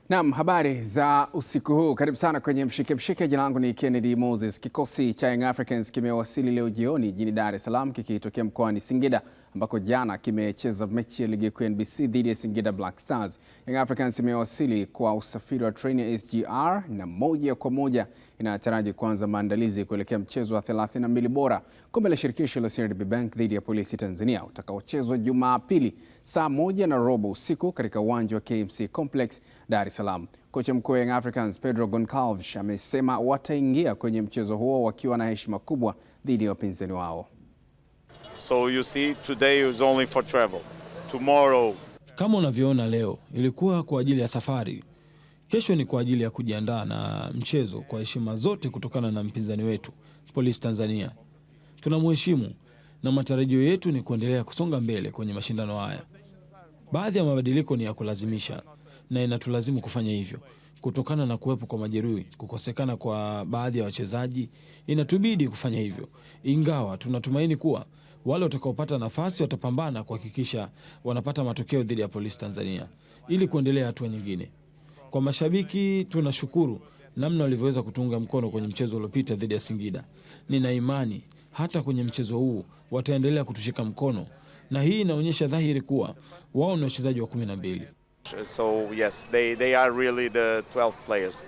Naam, habari za usiku huu. Karibu sana kwenye Mshike Mshike. Jina langu ni Kennedy Moses. Kikosi cha Young Africans kimewasili leo jioni jijini Dar es Salaam kikitokea mkoani Singida ambako jana kimecheza mechi ya ligi kuu NBC dhidi ya Singida Black Stars. Young Africans imewasili kwa usafiri wa treni ya SGR na moja kwa moja inataraji kuanza maandalizi kuelekea mchezo wa 32 bora kombe la shirikisho la CRDB Bank dhidi ya Polisi Tanzania utakaochezwa Jumapili saa 1:15 usiku katika uwanja wa KMC Complex Dar es Salaam. Kocha mkuu wa Young Africans Pedro Goncalves amesema wataingia kwenye mchezo huo wakiwa na heshima kubwa dhidi ya wapinzani wao. So you see, today is only for travel. Tomorrow, kama unavyoona, leo ilikuwa kwa ajili ya safari. Kesho ni kwa ajili ya kujiandaa na mchezo kwa heshima zote kutokana na mpinzani wetu Polisi Tanzania. Tunamheshimu na matarajio yetu ni kuendelea kusonga mbele kwenye mashindano haya. Baadhi ya mabadiliko ni ya kulazimisha na inatulazimu kufanya hivyo. Kutokana na kuwepo kwa majeruhi, kukosekana kwa baadhi ya wachezaji, inatubidi kufanya hivyo. Ingawa tunatumaini kuwa wale watakaopata nafasi watapambana kuhakikisha wanapata matokeo dhidi ya Polisi Tanzania ili kuendelea hatua nyingine. Kwa mashabiki, tunashukuru namna walivyoweza kutunga mkono kwenye mchezo uliopita dhidi ya Singida. Nina imani hata kwenye mchezo huu wataendelea kutushika mkono, na hii inaonyesha dhahiri kuwa wao ni wachezaji wa 12. So yes, they are really the 12 players.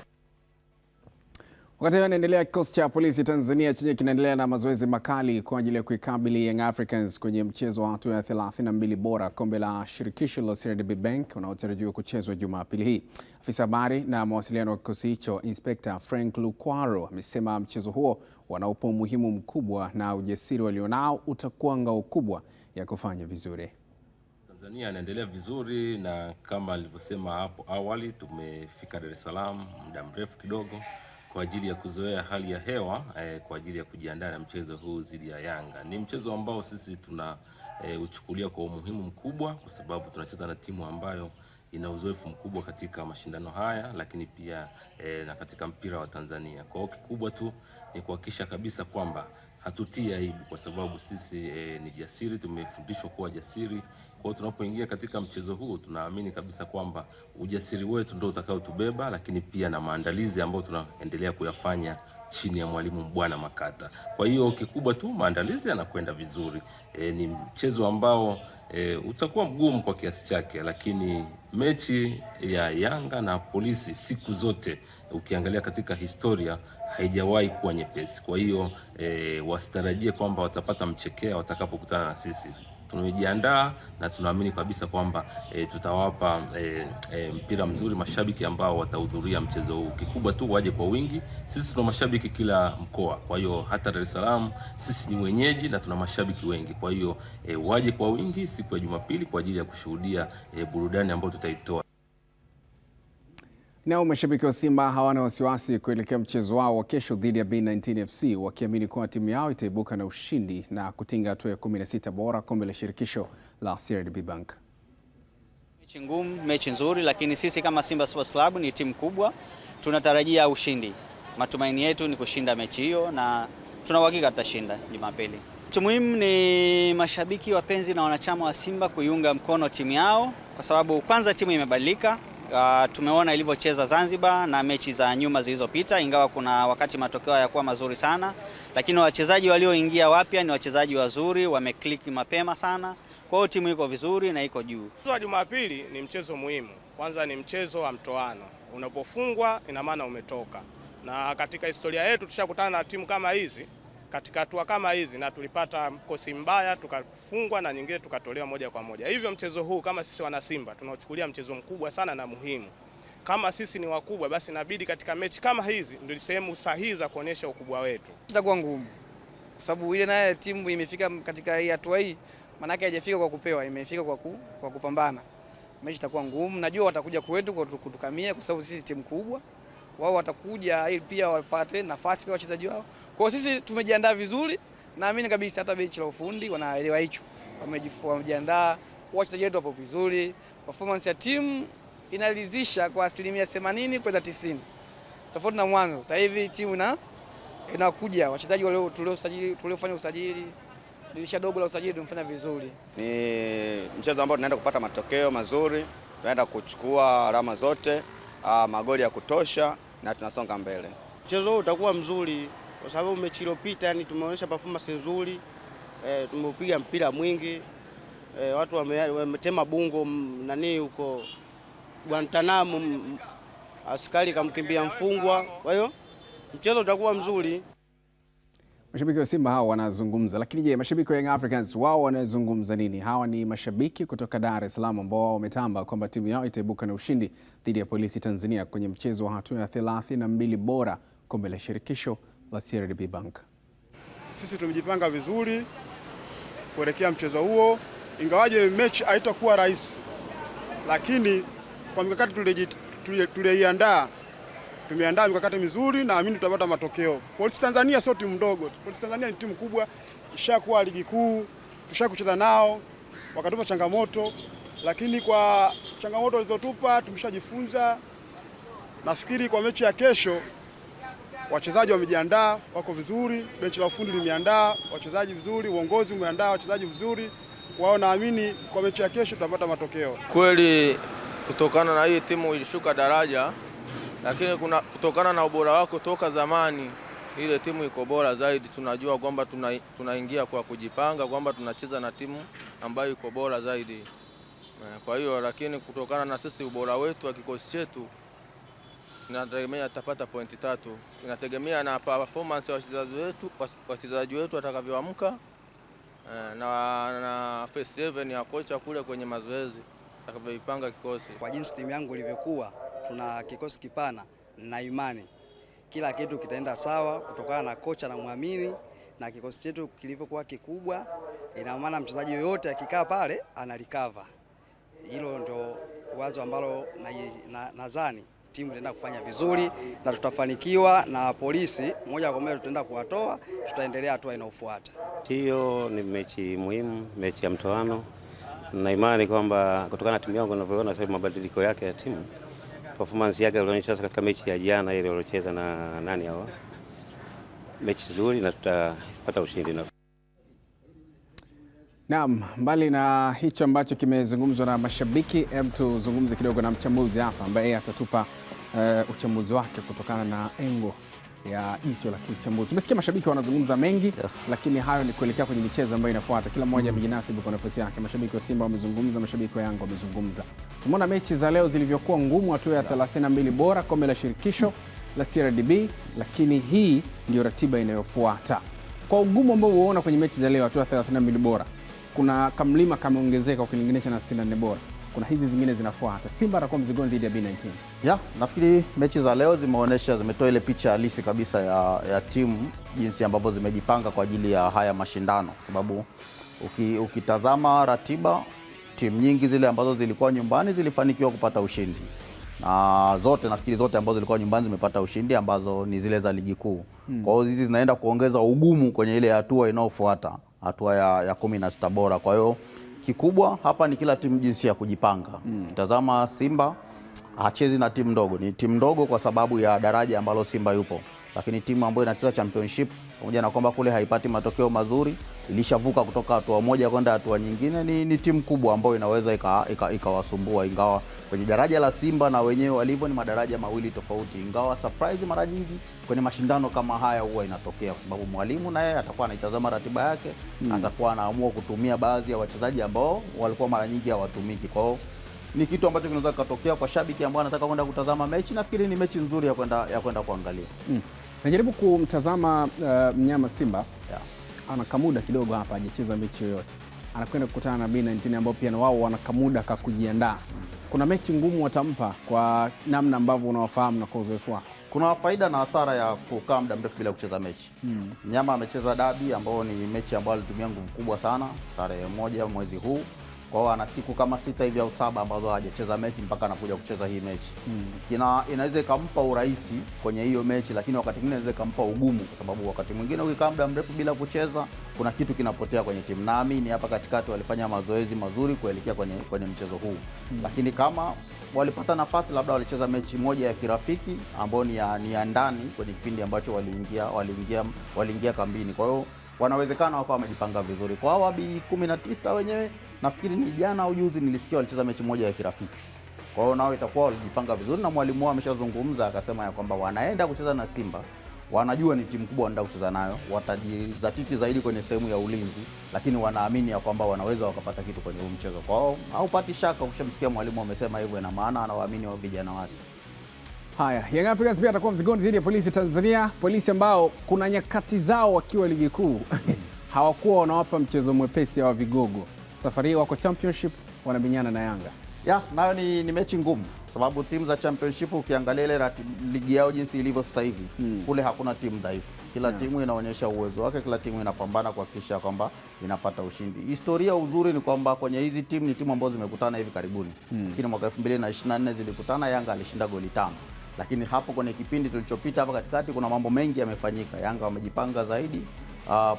Wakati huo inaendelea, kikosi cha Polisi Tanzania chenye kinaendelea na mazoezi makali kwa ajili ya kuikabili Young Africans kwenye mchezo wa hatua ya 32 bora kombe la shirikisho la CRDB Bank unaotarajiwa kuchezwa Jumapili hii. Afisa habari na mawasiliano wa kikosi hicho Inspector Frank Lukwaro amesema mchezo huo wanaupa umuhimu mkubwa na ujasiri walionao utakuwa ngao kubwa ya kufanya vizuri. Tanzania anaendelea vizuri na kama alivyosema hapo awali, tumefika Dar es Salaam muda mrefu kidogo kwa ajili ya kuzoea hali ya hewa kwa ajili ya kujiandaa na mchezo huu dhidi ya Yanga. Ni mchezo ambao sisi tuna uchukulia kwa umuhimu mkubwa kwa sababu tunacheza na timu ambayo ina uzoefu mkubwa katika mashindano haya, lakini pia na katika mpira wa Tanzania. Kwa hiyo kikubwa tu ni kuhakikisha kabisa kwamba hatutii aibu kwa sababu sisi ni jasiri, tumefundishwa kuwa jasiri. Kwa hiyo tunapoingia katika mchezo huu tunaamini kabisa kwamba ujasiri wetu ndio utakaotubeba, lakini pia na maandalizi ambayo tunaendelea kuyafanya chini ya mwalimu Bwana Makata. Kwa hiyo kikubwa tu maandalizi yanakwenda vizuri. Ni mchezo ambao utakuwa mgumu kwa kiasi chake, lakini mechi ya Yanga na Polisi siku zote ukiangalia katika historia haijawahi kuwa nyepesi. Kwa hiyo wasitarajie kwamba watapata mchekea watakapokutana na sisi. Tumejiandaa na tunaamini kabisa kwamba tutawapa mpira mzuri mashabiki ambao watahudhuria mchezo huu. Kikubwa tu waje kwa wingi. Sisi tuna mashabiki kila mkoa. Kwa hiyo hata Dar es Salaam sisi ni wenyeji na tuna mashabiki wengi. Kwa hiyo waje kwa wingi siku ya Jumapili kwa ajili ya kushuhudia burudani ambayo tutaitoa. Nao mashabiki wa Simba hawana wasiwasi kuelekea mchezo wao wa kesho dhidi ya B19 FC wakiamini kuwa timu yao itaibuka na ushindi na kutinga hatua ya 16 bora kombe la shirikisho la CRDB Bank. Mechi ngumu, mechi nzuri, lakini sisi kama Simba Sports Club ni timu kubwa, tunatarajia ushindi. Matumaini yetu ni kushinda mechi hiyo na tuna uhakika tutashinda Jumapili. Kitu muhimu ni mashabiki wapenzi na wanachama wa Simba kuiunga mkono timu yao kwa sababu kwanza timu imebadilika. Tumeona ilivyocheza Zanzibar na mechi za nyuma zilizopita, ingawa kuna wakati matokeo hayakuwa mazuri sana, lakini wachezaji walioingia wapya ni wachezaji wazuri, wameclick mapema sana. Kwa hiyo timu iko vizuri na iko juu. Mchezo wa Jumapili ni mchezo muhimu. Kwanza ni mchezo wa mtoano. Unapofungwa ina maana umetoka. Na katika historia yetu tushakutana na timu kama hizi katika hatua kama hizi na tulipata mkosi mbaya tukafungwa na nyingine tukatolewa moja kwa moja. Hivyo mchezo huu kama sisi wana Simba tunachukulia mchezo mkubwa sana na muhimu. Kama sisi ni wakubwa basi inabidi katika mechi kama hizi ndio sehemu sahihi za kuonesha ukubwa wetu. Itakuwa ngumu. Kwa sababu ile naye timu imefika katika hii hatua hii, maana yake haijafika kwa kupewa, imefika kwa kupambana. Mechi itakuwa ngumu. Najua watakuja kwetu kutukamia kwa sababu sisi timu kubwa. Wao watakuja ili pia wapate nafasi pia wachezaji wao. Kwa hiyo sisi tumejiandaa vizuri, naamini kabisa hata benchi la ufundi wanaelewa hicho. Wamejiandaa, wachezaji wetu wapo vizuri. Performance ya timu inaridhisha kwa 80% kwenda 90%. Tofauti na mwanzo. Sasa hivi timu inakuja, wachezaji wale tuliofanya usajili, dirisha dogo la usajili tumefanya vizuri. Ni mchezo ambao tunaenda kupata matokeo mazuri, tunaenda kuchukua alama zote. magoli ya kutosha na tunasonga mbele. Mchezo huu utakuwa mzuri kwa sababu mechi iliyopita yani tumeonyesha performance nzuri, tumeupiga mpira mwingi, watu wametema bungo nani huko Guantanamo, askari kamkimbia mfungwa. Kwa hiyo mchezo utakuwa mzuri. Mashabiki wa Simba hao wanazungumza, lakini je, mashabiki wa Young Africans wao wanazungumza nini? Hawa ni mashabiki kutoka Dar es Salaam ambao wametamba kwamba timu yao itaibuka na ushindi dhidi ya Polisi Tanzania kwenye mchezo wa hatua ya 32 bora kombe la shirikisho la CRDB Bank. Sisi tumejipanga vizuri kuelekea mchezo huo, ingawaje mechi haitakuwa rahisi, lakini kwa mikakati tuliyoiandaa tumeandaa mikakati mizuri, naamini tutapata matokeo. Polisi Tanzania sio timu ndogo. Polisi Tanzania ni timu kubwa, ishakuwa ligi kuu, tushakucheza nao, wakatupa changamoto, lakini kwa changamoto walizotupa tumeshajifunza. Nafikiri kwa mechi ya kesho wachezaji wamejiandaa, wako vizuri, benchi la ufundi limeandaa wachezaji vizuri, uongozi umeandaa wachezaji vizuri. Wao naamini kwa mechi ya kesho tutapata matokeo. Kweli kutokana na hii timu ilishuka daraja, lakini kutokana na ubora wako toka zamani, ile timu iko bora zaidi. Tunajua kwamba tunaingia kwa kujipanga kwamba tunacheza na timu ambayo iko bora zaidi. Kwa hiyo lakini kutokana na sisi ubora wetu wa kikosi chetu, inategemea tutapata pointi 3. Inategemea na performance ya wachezaji wetu watakavyoamka na first 11 ya kocha kule kwenye mazoezi atakavyoipanga kikosi. Kwa jinsi timu yangu ilivyokuwa, tuna kikosi kipana na imani kila kitu kitaenda sawa kutokana na kocha na muamini, na kikosi chetu kilivyokuwa kikubwa, ina maana mchezaji yoyote akikaa pale analikava. Hilo ndio wazo ambalo nadhani timu itaenda kufanya vizuri na tutafanikiwa, na Polisi moja kwa moja tutaenda kuwatoa, tutaendelea hatua inayofuata. Hiyo ni mechi muhimu, mechi ya mtoano, na imani kwamba kutokana na timu yangu ninavyoona sasa mabadiliko yake ya timu, performance yake ilionyesha katika mechi ya jana ile waliocheza na nani hao, mechi nzuri na tutapata ushindi. Naam, mbali na hicho ambacho kimezungumzwa na mashabiki, tuzungumze kidogo na mchambuzi hapa ambaye atatupa uchambuzi wake kutokana na engo ya jicho la kiuchambuzi. Tumesikia mashabiki wanazungumza mengi, yes, lakini hayo ni kuelekea kwenye michezo ambayo inafuata. Kila mmoja amejinasibu kwa nafasi yake. Mashabiki wa Simba wamezungumza, mashabiki wa Yanga wamezungumza. Tumeona mechi za leo zilivyokuwa ngumu, hatua ya 32 bora kombe la shirikisho la CRDB, lakini hii ndio ratiba inayofuata. Kwa ugumu ambao unaona kwenye mechi za leo hatua ya 32 bora, kuna kamlima kameongezeka ukilinganisha na 64 bora. Kuna hizi zingine zinafuata. Simba atakuwa mzigoni dhidi ya B19. Nafikiri mechi za leo zimetoa ile picha halisi kabisa ya timu jinsi ambavyo zimejipanga kwa ajili ya haya mashindano, kwa sababu ukitazama ratiba, timu nyingi zile ambazo zilikuwa nyumbani zilifanikiwa kupata ushindi, na nafikiri zote ambazo zilikuwa nyumbani zimepata ushindi, ambazo ni zile za ligi kuu. Kwa hiyo hizi zinaenda kuongeza ugumu kwenye ile hatua inayofuata, hatua ya 16 bora. Kwa hiyo kikubwa hapa ni kila timu jinsi ya kujipanga. Tazama Simba hachezi na timu ndogo, ni timu ndogo kwa sababu ya daraja ambalo Simba yupo, lakini timu ambayo inacheza championship, pamoja na kwamba kule haipati matokeo mazuri, ilishavuka kutoka hatua moja kwenda hatua nyingine, ni timu kubwa ambayo inaweza ikawasumbua, ingawa kwenye daraja la Simba na wenyewe walivyo ni madaraja mawili tofauti, ingawa surprise mara nyingi kwenye mashindano kama haya huwa inatokea, kwa sababu mwalimu naye atakuwa anaitazama ratiba yake, atakuwa anaamua kutumia baadhi ya wachezaji ambao walikuwa mara nyingi hawatumiki. Kwa hiyo ni kitu ambacho kinaweza kutokea kwa shabiki ambao anataka kwenda kutazama mechi. Nafikiri ni mechi nzuri ya kwenda kuangalia. Najaribu kumtazama mnyama Simba, anakamuda kidogo hapa, hajacheza mechi yoyote, anakwenda kukutana na B19 ambao pia na wao wanakamuda kujiandaa. Kuna mechi ngumu watampa kwa namna ambavyo unawafahamu na kwa uzoefu wako? Kuna faida na hasara ya kukaa muda mrefu bila kucheza mechi. Mnyama amecheza dabi ambao ni mechi ambayo alitumia nguvu kubwa sana tarehe 1 mwezi huu. Kwa hiyo ana siku kama 6 hivi au 7 ambazo hajacheza mechi mpaka anakuja kucheza hii mechi. Inaweza ikampa urahisi kwenye hiyo mechi, lakini wakati mwingine inaweza ikampa ugumu, kwa sababu wakati mwingine ukikaa muda mrefu bila kucheza kuna kitu kinapotea kwenye timu. Naamini hapa katikati walifanya mazoezi mazuri kuelekea kwenye mchezo huu. Lakini kama walipata nafasi, labda walicheza mechi moja ya kirafiki ambayo ni ya ndani kwenye kipindi ambacho waliingia kambini. Kwa hiyo wanawezekana wakawa wamejipanga vizuri. Kwa hawa B19 wenyewe nafikiri ni jana au juzi nilisikia walicheza mechi moja ya kirafiki. Kwa hiyo nao itakuwa walijipanga vizuri, na mwalimu wao ameshazungumza akasema ya kwamba wanaenda kucheza na Simba, wanajua ni timu kubwa wanaenda kucheza nayo, watajizatiti zaidi kwenye sehemu ya ulinzi, lakini wanaamini ya kwamba wanaweza wakapata kitu kwenye huu mchezo. Kwa hiyo haupati shaka ukishamsikia mwalimu amesema hivyo, ina maana anawaamini wao vijana wake. Haya, Young Africans pia atakuwa mzigoni dhidi ya Polisi Tanzania. Polisi ambao kuna nyakati zao wakiwa ligi kuu hawakuwa wanawapa mchezo mwepesi wa vigogo. Safari hii wako championship, wanabinyana na Yanga. Nayo ni mechi ngumu, sababu timu za championship ukiangalia ile ligi yao jinsi ilivyo sasa hivi, kule hakuna timu dhaifu. Kila timu inaonyesha uwezo wake, kila timu inapambana kuhakikisha kwamba inapata ushindi. Historia uzuri ni kwamba kwenye hizi timu ni timu ambazo zimekutana hivi karibuni. Lakini mwaka 2024 zilikutana, Yanga alishinda goli 5. Lakini hapo kwenye kipindi tulichopita hapa katikati kuna mambo mengi yamefanyika. Yanga wamejipanga zaidi,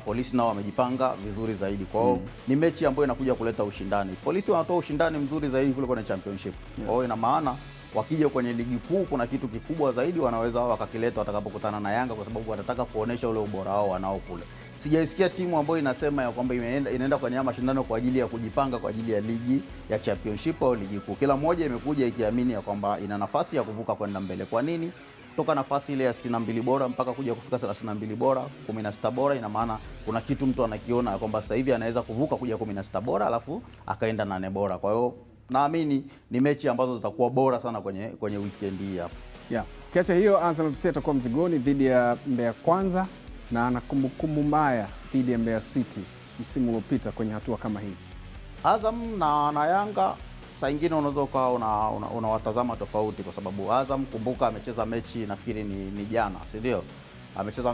Polisi nao wamejipanga vizuri zaidi. Kwa hiyo ni mechi ambayo inakuja kuleta ushindani. Polisi wanatoa ushindani mzuri zaidi kule kwenye championship. Kwa hiyo ina maana wakija kwenye ligi kuu kuna kitu kikubwa zaidi wanaweza wakakileta watakapokutana na Yanga, kwa sababu watataka kuonesha ule ubora wao wanao kule. Sijaisikia timu ambayo inasema ya kwamba inaenda kwenye mashindano kwa ajili ya kujipanga kwa ajili ya ligi ya championship au ligi kuu. Kila mmoja imekuja ikiamini ya kwamba ina nafasi ya kuvuka kwenda mbele. Kwa nini? Kutoka nafasi ile ya 62 bora mpaka kuja kufika 32 bora, 16 bora, ina maana kuna kitu mtu anakiona ya kwamba sasa hivi anaweza kuvuka kuja 16 bora alafu akaenda 8 bora. Kwa hiyo naamini ni mechi ambazo zitakuwa bora sana kwenye weekend hii hapa. Kiacha hiyo, Azam FC atakuwa mzigoni dhidi ya Mbeya Kwanza na ana kumbukumbu mbaya dhidi ya Mbeya City msimu uliopita kwenye hatua kama hizi. Azam na Yanga saa nyingine unaweza ukawa unawatazama tofauti, kwa sababu Azam, kumbuka, amecheza mechi nafikiri ni jana, si ndio?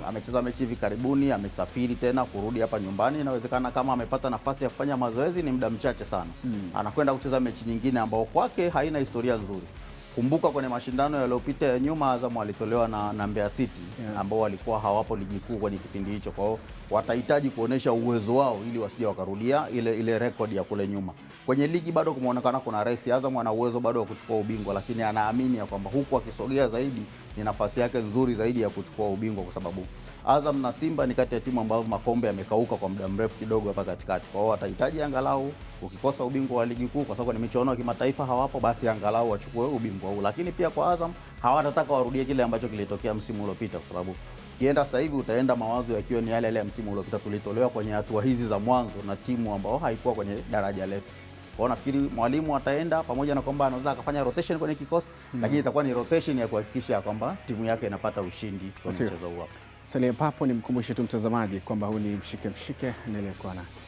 Amecheza mechi hivi karibuni, amesafiri tena kurudi hapa nyumbani. Inawezekana kama amepata nafasi ya kufanya mazoezi ni muda mchache sana. Anakwenda kucheza mechi nyingine ambayo kwake haina historia nzuri. Kumbuka kwenye mashindano yaliyopita ya nyuma Azam walitolewa na Mbeya City ambao walikuwa hawapo ligi kuu kwenye kipindi hicho. Kwa hiyo watahitaji kuonesha uwezo wao ili wasije wakarudia ile record ya kule nyuma. Kwenye ligi bado kumeonekana kuna race. Azam ana uwezo bado wa kuchukua ubingwa, lakini anaamini ya kwamba huku akisogea zaidi ni nafasi yake nzuri zaidi ya kuchukua ubingwa, kwa sababu Azam na Simba ni kati ya timu ambazo makombe yamekauka kwa muda mrefu kidogo hapa katikati. Kwa hiyo watahitaji angalau, ukikosa ubingwa wa ligi kuu, kwa sababu ni michuano ya kimataifa hawapo, basi angalau wachukue ubingwa huu. Lakini pia kwa Azam hawatataka warudie kile ambacho kilitokea msimu uliopita, kwa sababu kienda sasa hivi utaenda mawazo yakiwa ni yale ya msimu uliopita. Tulitolewa kwenye hatua hizi za mwanzo na timu ambao haikuwa kwenye daraja letu. Kwa nafikiri mwalimu ataenda, pamoja na kwamba anaweza akafanya rotation kwenye kikosi, lakini itakuwa ni rotation ya kuhakikisha kwamba timu yake inapata ushindi kwenye mchezo huo. Salia papo, nimkumbushe tu mtazamaji kwamba huu ni mshike mshike, endelee kuwa nasi.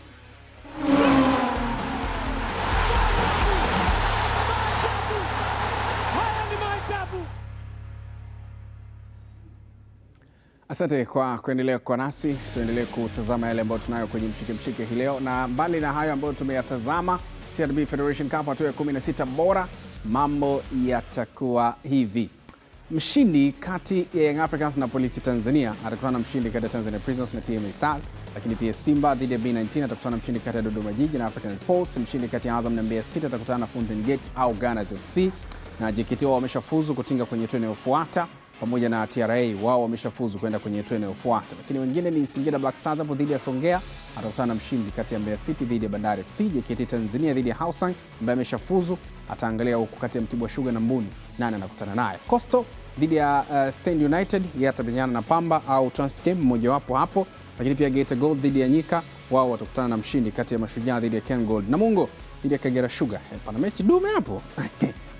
Asante kwa kuendelea kwa nasi. Tuendelee kutazama yale ambayo tunayo kwenye mshike mshike hii leo, na mbali na hayo ambayo tumeyatazama, CRB Federation Cup hatua ya 16 bora, mambo yatakuwa hivi. Mshindi kati ya Young Africans na Polisi Tanzania atakutana na mshindi kati ya Tanzania Prisons na TMA Stars, lakini pia Simba dhidi ya B19 atakutana na mshindi kati ya Dodoma Jiji na African Sports. Mshindi kati ya Azam na Mbeya City atakutana na Fountain Gate au Gunners FC, na JKT wao wameshafuzu kutinga kwenye hatua inayofuata, pamoja na TRA wao wameshafuzu kwenda kwenye hatua inayofuata. Lakini wengine ni Singida Black Stars hapo dhidi ya Songea, atakutana na mshindi kati ya Mbeya City dhidi ya Bandari FC. JKT Tanzania dhidi ya Hausung ambaye ameshafuzu, ataangalia huko kati ya Mtibwa Sugar na Mbuni nani anakutana naye. Coastal dhidi ya Stand United, yeye atamenyana na Pamba au Transcam mmoja wapo hapo. Lakini pia Geita Gold dhidi ya Nyika, wao watakutana na mshindi kati ya Mashujaa dhidi ya Ken Gold. Namungo dhidi ya Kagera Sugar, pana mechi dume hapo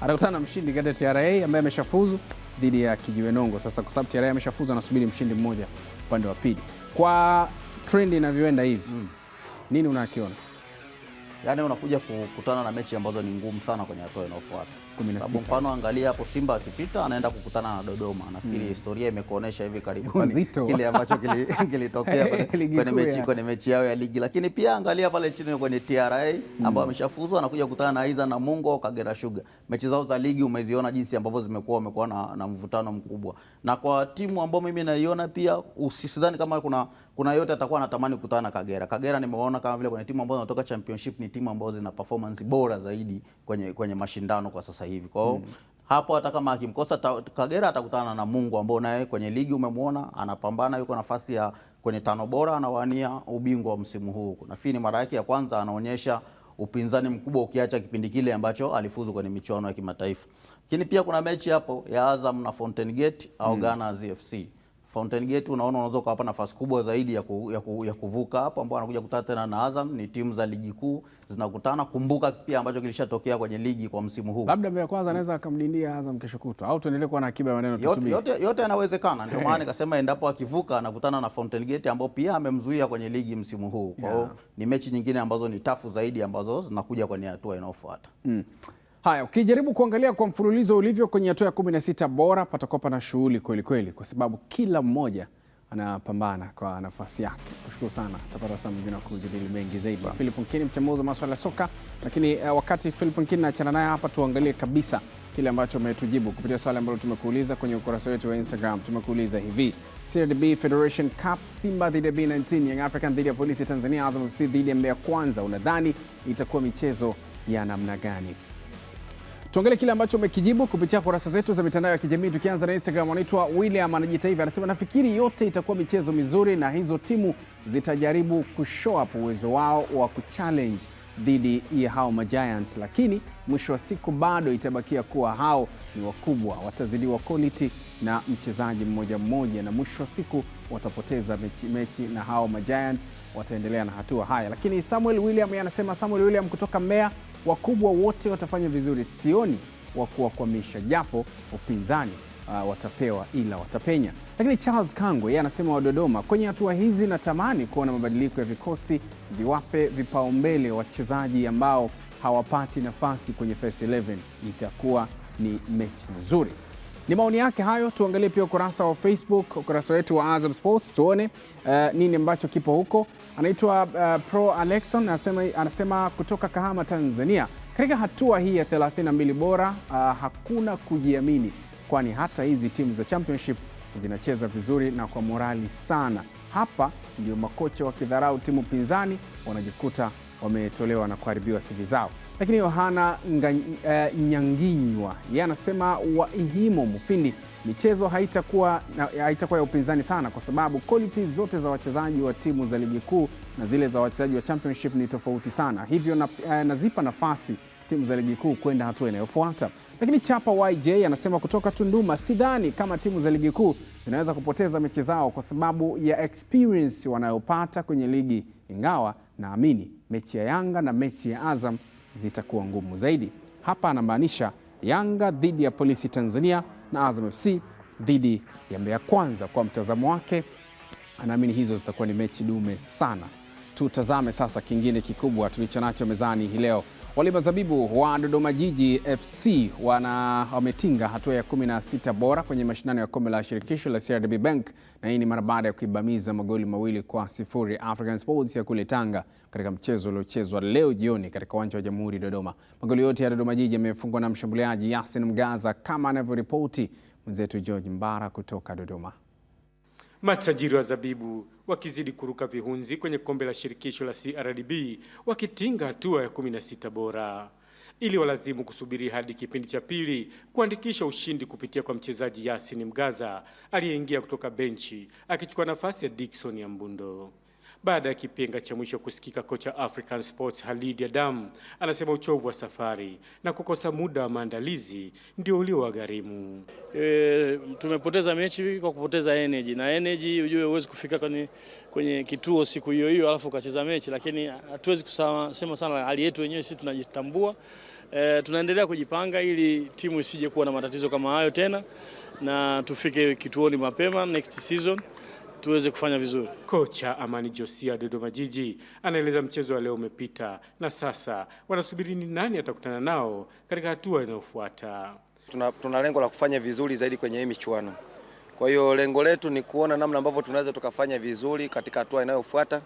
atakutana na mshindi kati ya TRA ambaye ameshafuzu dhidi ya Kijiwe Nongo. Sasa kwa sababu TRA ameshafuzu, anasubiri mshindi mmoja upande wa pili. Kwa trend inavyoenda hivi, nini unakiona? Yaani unakuja kukutana na mechi ambazo ni ngumu sana kwenye hatua inayofuata. Sababu mfano angalia hapo, Simba akipita anaenda kukutana na Dodoma. Nafikiri historia imekuonesha hivi karibuni kile ambacho kilitokea kwenye mechi yao ya ligi. Lakini pia angalia pale chini kwenye TRA ambao ameshafuzu, anakuja kukutana na Aiza na Mungo au Kagera Sugar. Mechi zao za ligi umeziona jinsi ambavyo wamekuwa na mvutano mkubwa. Na kwa timu ambayo mimi naiona pia, usisidhani kama kuna yote atakuwa anatamani kukutana na Kagera. Kagera nimeona kama vile kwenye timu ambazo zinatoka championship ni timu ambazo zina performance bora zaidi kwenye mashindano kwa sasa hivi. Kwa hiyo hapo hata kama akimkosa Kagera atakutana na Mungu ambao naye kwenye ligi umemwona anapambana, yuko nafasi ya kwenye 5 bora, anawania ubingwa wa msimu huu. Nafikiri mara yake ya kwanza anaonyesha upinzani mkubwa ukiacha kipindi kile ambacho alifuzu kwenye michuano ya kimataifa. Lakini pia kuna mechi hapo ya Azam na Fountain Gate au Ghana FC. Fountain Gate unaona unaweza kuwapa nafasi kubwa zaidi ya kuvuka hapo, ambao anakuja kukutana tena na Azam. Ni timu za ligi kuu zinakutana. Kumbuka pia ambacho kilishatokea kwenye ligi kwa msimu huu. Labda Mbeya Kwanza anaweza akamdindia Azam kesho kutwa, au tuendelee kuwa na akiba ya maneno tusubiri. Yote yanawezekana. Ndio maana nikasema endapo akivuka anakutana na Fountain Gate ambao pia amemzuia kwenye ligi msimu huu. Kwa hiyo ni mechi nyingine ambazo ni tafu zaidi ambazo zinakuja kwenye hatua inayofuata. Haya, ukijaribu kuangalia kwa mfululizo ulivyo kwenye hatua ya 16 bora, patakopa na shughuli kweli kweli, kwa sababu kila mmoja anapambana kwa nafasi yake. Kushukuru sana, tutapata saa mwingine kujadili mengi zaidi. Philip Nkini, mchambuzi wa masuala ya soka. Lakini wakati Philip Nkini naachana naye hapa, tuangalie kabisa kile ambacho umetujibu kupitia swali ambalo tumekuuliza kwenye ukurasa wetu wa Instagram. Tumekuuliza hivi: CRDB Federation Cup, Simba dhidi ya B19, Young African dhidi ya Polisi Tanzania, Azam FC dhidi ya Mbeya Kwanza, unadhani itakuwa michezo ya namna gani? Tuangalie kile ambacho umekijibu kupitia kurasa zetu za mitandao ya kijamii. Tukianza na Instagram, anaitwa William anajiita hivi, anasema nafikiri yote itakuwa michezo mizuri na hizo timu zitajaribu kushow up uwezo wao wa kuchallenge dhidi ya hao Giants, lakini mwisho wa siku bado itabakia kuwa hao ni wakubwa, watazidiwa quality na mchezaji mmoja mmoja, na mwisho wa siku watapoteza mechi na hao Giants wataendelea na hatua. Haya, lakini Samuel William anasema, Samuel William kutoka Mbeya, wakubwa wote watafanya vizuri, sioni wa kuwakwamisha, japo upinzani watapewa ila watapenya. Lakini Charles Kangwe yeye anasema, wa Dodoma, kwenye hatua hizi natamani kuona mabadiliko ya vikosi, viwape vipaumbele wachezaji ambao hawapati nafasi kwenye first 11, itakuwa ni mechi nzuri. Ni maoni yake hayo. Tuangalie pia ukurasa wa Facebook, ukurasa wetu wa Azam Sports, tuone nini ambacho kipo huko. Anaitwa Pro Alexon, anasema kutoka Kahama, Tanzania, katika hatua hii ya 32 bora hakuna kujiamini, kwani hata hizi timu za championship zinacheza vizuri na kwa morali sana. Hapa ndio makocha wakidharau timu pinzani wanajikuta wametolewa na kuharibiwa CV zao. Lakini Yohana Nyanginywa yeye anasema, wa Ihimo Mufindi, michezo haitakuwa ya upinzani sana, kwa sababu quality zote za wachezaji wa timu za ligi kuu na zile za wachezaji wa championship ni tofauti sana, hivyo nazipa nafasi timu za ligi kuu kwenda hatua inayofuata. Lakini Chapa YJ anasema kutoka Tunduma, sidhani kama timu za ligi kuu zinaweza kupoteza mechi zao kwa sababu ya experience wanayopata kwenye ligi, ingawa naamini mechi ya Yanga na mechi ya Azam zitakuwa ngumu zaidi. Hapa anamaanisha Yanga dhidi ya Polisi Tanzania na Azam FC dhidi ya Mbeya Kwanza. Kwa mtazamo wake, anaamini hizo zitakuwa ni mechi dume sana. Tutazame sasa kingine kikubwa tulicho nacho mezani hii leo. Walima Zabibu wa Dodoma Jiji FC wametinga hatua ya 16 bora kwenye mashindano ya kombe la shirikisho la CRDB Bank, na hii ni mara baada ya kuibamiza magoli 2-0 African Sports ya kule Tanga katika mchezo uliochezwa leo jioni katika uwanja wa Jamhuri Dodoma. Magoli yote ya Dodoma Jiji yamefungwa na mshambuliaji Yasin Mgaza, kama anavyoripoti mwenzetu George Mbara kutoka Dodoma. Matajiri wa Zabibu wakizidi kuruka vihunzi kwenye kombe la shirikisho la CRDB, wakitinga hatua ya 16 bora, ili walazimu kusubiri hadi kipindi cha pili kuandikisha ushindi kupitia kwa mchezaji Yasin Mgaza aliyeingia kutoka benchi akichukua nafasi ya Dickson ya Mbundo. Baada ya kipenga cha mwisho kusikika, kocha African Sports Halid Adam anasema uchovu wa safari na kukosa muda wa maandalizi ndio uliowagharimu. Tumepoteza mechi kwa kupoteza energy, na energy ujue huwezi kufika kwenye kituo siku hiyo hiyo alafu ukacheza mechi, lakini hatuwezi kusema sana hali yetu wenyewe, sisi tunajitambua. Tunaendelea kujipanga ili timu isije kuwa na matatizo kama hayo tena, na tufike kituoni mapema next season tuweze kufanya vizuri. Kocha Amani Josia Dodoma Jiji anaeleza mchezo wa leo umepita na sasa wanasubiri ni nani atakutana nao katika hatua inayofuata. Tuna lengo la kufanya vizuri zaidi kwenye hii michuano. Kwa hiyo lengo letu ni kuona namna ambavyo tunaweza tukafanya vizuri katika hatua inayofuata.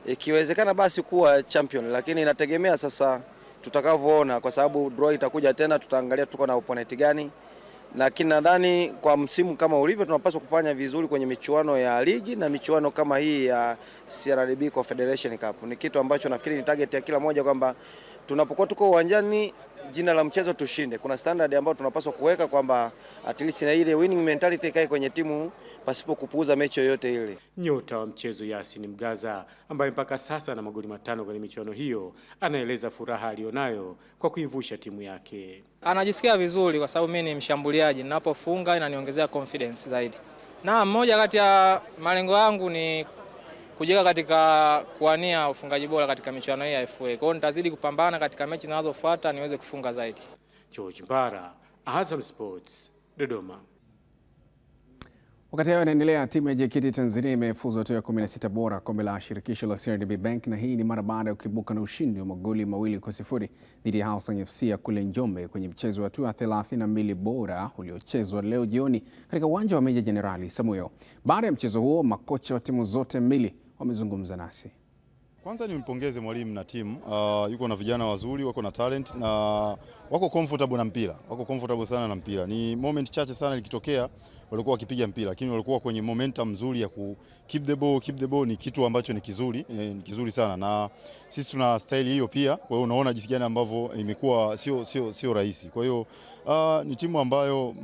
Ikiwezekana basi kuwa champion, lakini inategemea sasa tutakavyoona, kwa sababu draw itakuja tena, tutaangalia tuko na opponent gani. Lakini nadhani kwa msimu kama ulivyo tunapaswa kufanya vizuri kwenye michuano ya ligi na michuano kama hii ya CRDB Confederation Cup. Ni kitu ambacho nafikiri ni target ya kila moja, kwamba tunapokuwa tuko uwanjani, jina la mchezo tushinde. Kuna standard ambayo tunapaswa kuweka kwamba at least na ile winning mentality ikae kwenye timu pasipo kupuuza mechi yoyote ile. Nyota wa mchezo Yasin Mgaza ambaye mpaka sasa ana magoli 5 kwenye michuano hiyo anaeleza furaha alionayo kwa kuivusha timu yake. Anajisikia vizuri kwa sababu mimi ni mshambuliaji, ninapofunga inaniongezea confidence zaidi. Na mmoja kati ya malengo yangu ni kujenga katika kuania ufungaji bora katika michuano hii ya FA. Kwa hiyo nitazidi kupambana katika mechi zinazofuata niweze kufunga zaidi. George Mbara, Azam Sports, Dodoma. Wakati hayo yanaendelea, timu ya JKT Tanzania imefuzu hatua ya 16 bora kombe la shirikisho la CRDB Bank, na hii ni mara baada ya kuibuka na ushindi wa magoli 2-0 dhidi ya Housing FC ya kule Njombe kwenye mchezo wa hatua ya 32 bora uliochezwa leo jioni katika uwanja wa Meja Jenerali Samuel. Baada ya mchezo huo, makocha wa timu zote mbili wamezungumza nasi. Kwanza nimpongeze mwalimu na timu, yuko na vijana wazuri, wako na talent na wako comfortable na mpira. Wako comfortable sana na mpira. Ni moment chache sana likitokea walikuwa wakipiga mpira, lakini walikuwa kwenye momentum nzuri ya ku keep the ball ni kitu ambacho ni kizuri sana. Na sisi tuna style hiyo pia. Kwa hiyo unaona jinsi gani ambavyo imekuwa sio rahisi. Kwa hiyo ni timu ambayo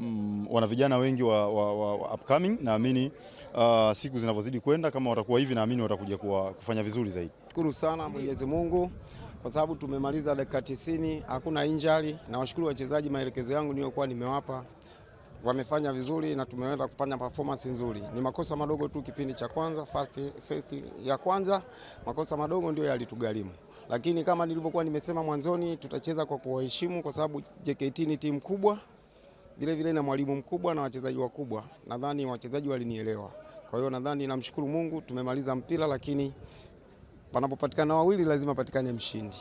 wana vijana wengi wa upcoming, naamini siku zinavyozidi kwenda kama watakuwa hivi, naamini watakuja kufanya vizuri zaidi. Shukuru sana Mwenyezi Mungu kwa sababu tumemaliza dakika 90, hakuna injury, na washukuru wachezaji, maelekezo yangu niliyokuwa nimewapa wamefanya vizuri na tumeenda kufanya performance nzuri. Ni makosa madogo tu kipindi cha kwanza, first ya kwanza, makosa madogo ndio yalitugharimu. Lakini kama nilivyokuwa nimesema mwanzoni, tutacheza kwa kuwaheshimu kwa sababu JKT ni timu kubwa, vile vile na mwalimu mkubwa na wachezaji wakubwa. Nadhani wachezaji walinielewa. Kwa hiyo nadhani namshukuru Mungu tumemaliza mpira, lakini panapopatikana wawili lazima patikane mshindi.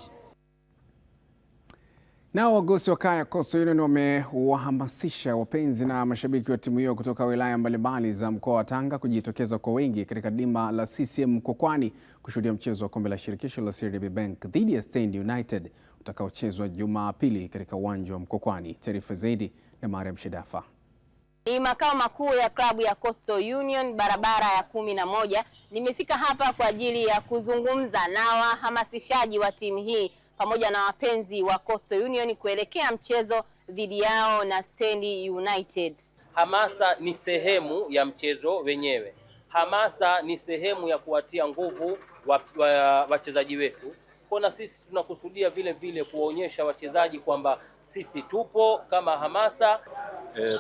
Nao wagosi wa kaya Coastal Union wamewahamasisha wapenzi na mashabiki wa timu hiyo kutoka wilaya mbalimbali za mkoa wa Tanga kujitokeza kwa wingi katika dimba la CCM Mkwakwani kushuhudia mchezo wa kombe la shirikisho la CRDB Bank dhidi ya Stand United utakaochezwa Jumapili katika uwanja wa Mkwakwani. Taarifa zaidi na Mariam Shedafa. Ni makao makuu ya klabu ya Coastal Union, barabara ya 11. Nimefika hapa kwa ajili ya kuzungumza na wahamasishaji wa timu hii pamoja na wapenzi wa Coastal Union kuelekea mchezo dhidi yao na Stand United. Hamasa ni sehemu ya mchezo wenyewe. Hamasa ni sehemu ya kuwatia nguvu wachezaji wetu. Kwa sisi tunakusudia vile vile kuwaonyesha wachezaji kwamba sisi tupo kama hamasa.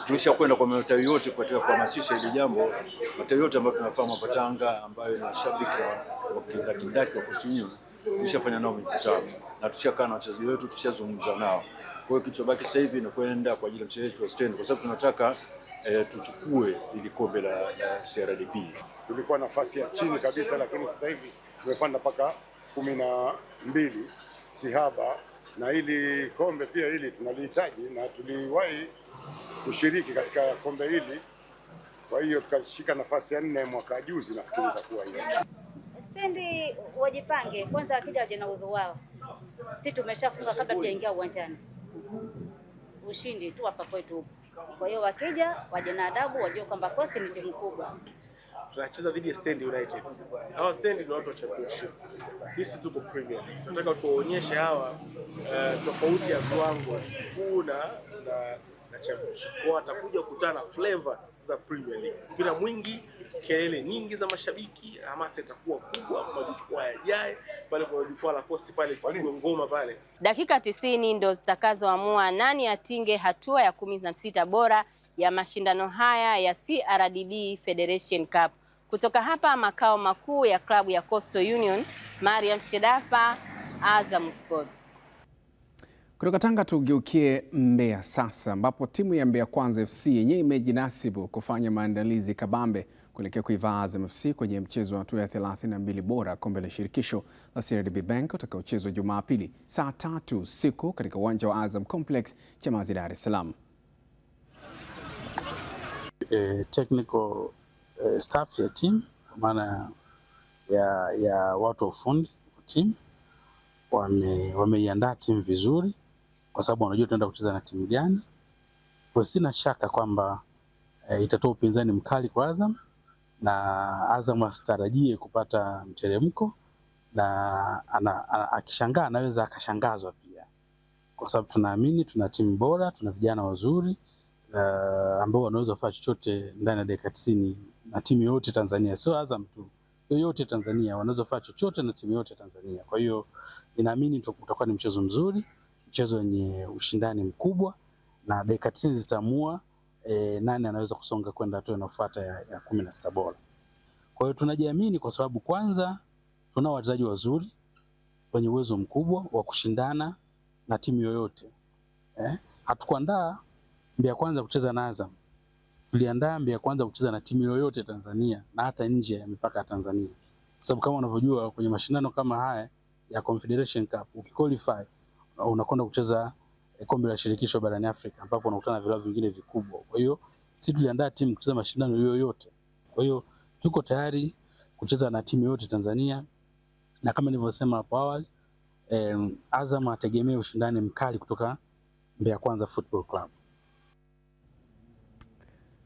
Tulishakwenda kwa matawi yote katika kuhamasisha hili jambo. Matawi yote ambayo tunafahamu hapa Tanga ambayo ni mashabiki wa kindaki wa Coastal Union tulishafanya nao mikutano na tushakaa na wachezaji wetu, tushazungumza nao. Kwa hiyo kilichobaki sasa hivi ni kwenda kwa ajili ya mchezo wa Stand, kwa sababu tunataka tuchukue ili kombe la CRDB. Tulikuwa nafasi ya chini kabisa, lakini sasa hivi tumepanda mpaka 12 sihaba, na hili kombe pia hili tunalihitaji na tuliwahi kushiriki katika kombe hili. Kwa hiyo tukashika nafasi ya 4 mwaka juzi, nafikiri itakuwa hiyo. Stand wajipange kwanza, wakija waje na udhu wao. Sisi tumeshafunga kabla tujaingia uwanjani. Ushindi tu hapa kwetu. Kwa hiyo wakija waje na adabu, wajue kwamba Coastal ni timu kubwa. Tunacheza dhidi ya Stand United. Hawa Stand ni watu wa championship. Sisi tuko Premier League. Tunataka tuwaonyeshe hawa tofauti ya viwango kuu na championship. Kwa watakuja kukutana flavor za Premier League. Mpira mwingi, kelele nyingi za mashabiki, hamasa itakuwa kubwa, majukwaa yajae pale kwa jukwaa la Coast pale kwa ngoma pale. Dakika 90 ndo zitakazoamua nani atinge hatua ya 16 bora ya mashindano haya ya CRDB Federation Cup. Kutoka hapa makao makuu ya klabu ya Coastal Union, Mariam Shedafa, Azam Sports. Kutoka Tanga tugeukie Mbeya sasa, ambapo timu ya Mbeya Kwanza FC yenyewe imejinasibu kufanya maandalizi kabambe kuelekea kuivaa Azam FC kwenye mchezo wa hatua ya 32 bora kombe la shirikisho la CRDB Bank utakaochezwa Jumapili saa 3 usiku katika uwanja wa Azam Complex Chamazi, Dar es Salaam. Technical staff ya team, maana ya watu wa ufundi wa team wameiandaa timu vizuri kwa sababu wanajua tunaenda kucheza na timu gani. Kwa sina shaka kwamba itatoa upinzani mkali kwa Azam, na Azam asitarajie kupata mteremko, na akishangaa anaweza akashangazwa pia. kwa sababu tunaamini tuna timu bora, tuna vijana wazuri ambao wanaweza kufanya chochote ndani ya dakika 90 na timu yote Tanzania, sio Azam tu, yoyote Tanzania wanaweza kufanya chochote na timu yote Tanzania. Kwa hiyo ninaamini utakuwa ni mchezo mzuri, mchezo wenye ushindani mkubwa, na dakika 90 zitaamua nani anaweza kusonga kwenda hatua inayofuata ya 16 bora. Kwa hiyo tunajiamini kwa sababu kwanza tunao wachezaji wazuri wenye uwezo mkubwa wa kushindana na timu yoyote. Hatukuandaa Mbeya Kwanza kucheza na Azam. Tuliandaa Mbeya Kwanza kucheza na timu yoyote Tanzania na hata nje ya mipaka ya Tanzania. Kwa sababu kama unavyojua kwenye mashindano kama haya ya Confederation Cup, ukiqualify unakwenda kucheza kombe la shirikisho barani Afrika ambapo unakutana na vilabu vingine vikubwa. Kwa hiyo sisi tuliandaa timu kucheza mashindano yoyote. Kwa hiyo tuko tayari kucheza na timu yote Tanzania, na kama nilivyosema hapo awali, Azam ategemea ushindani mkali kutoka Mbeya Kwanza Football Club.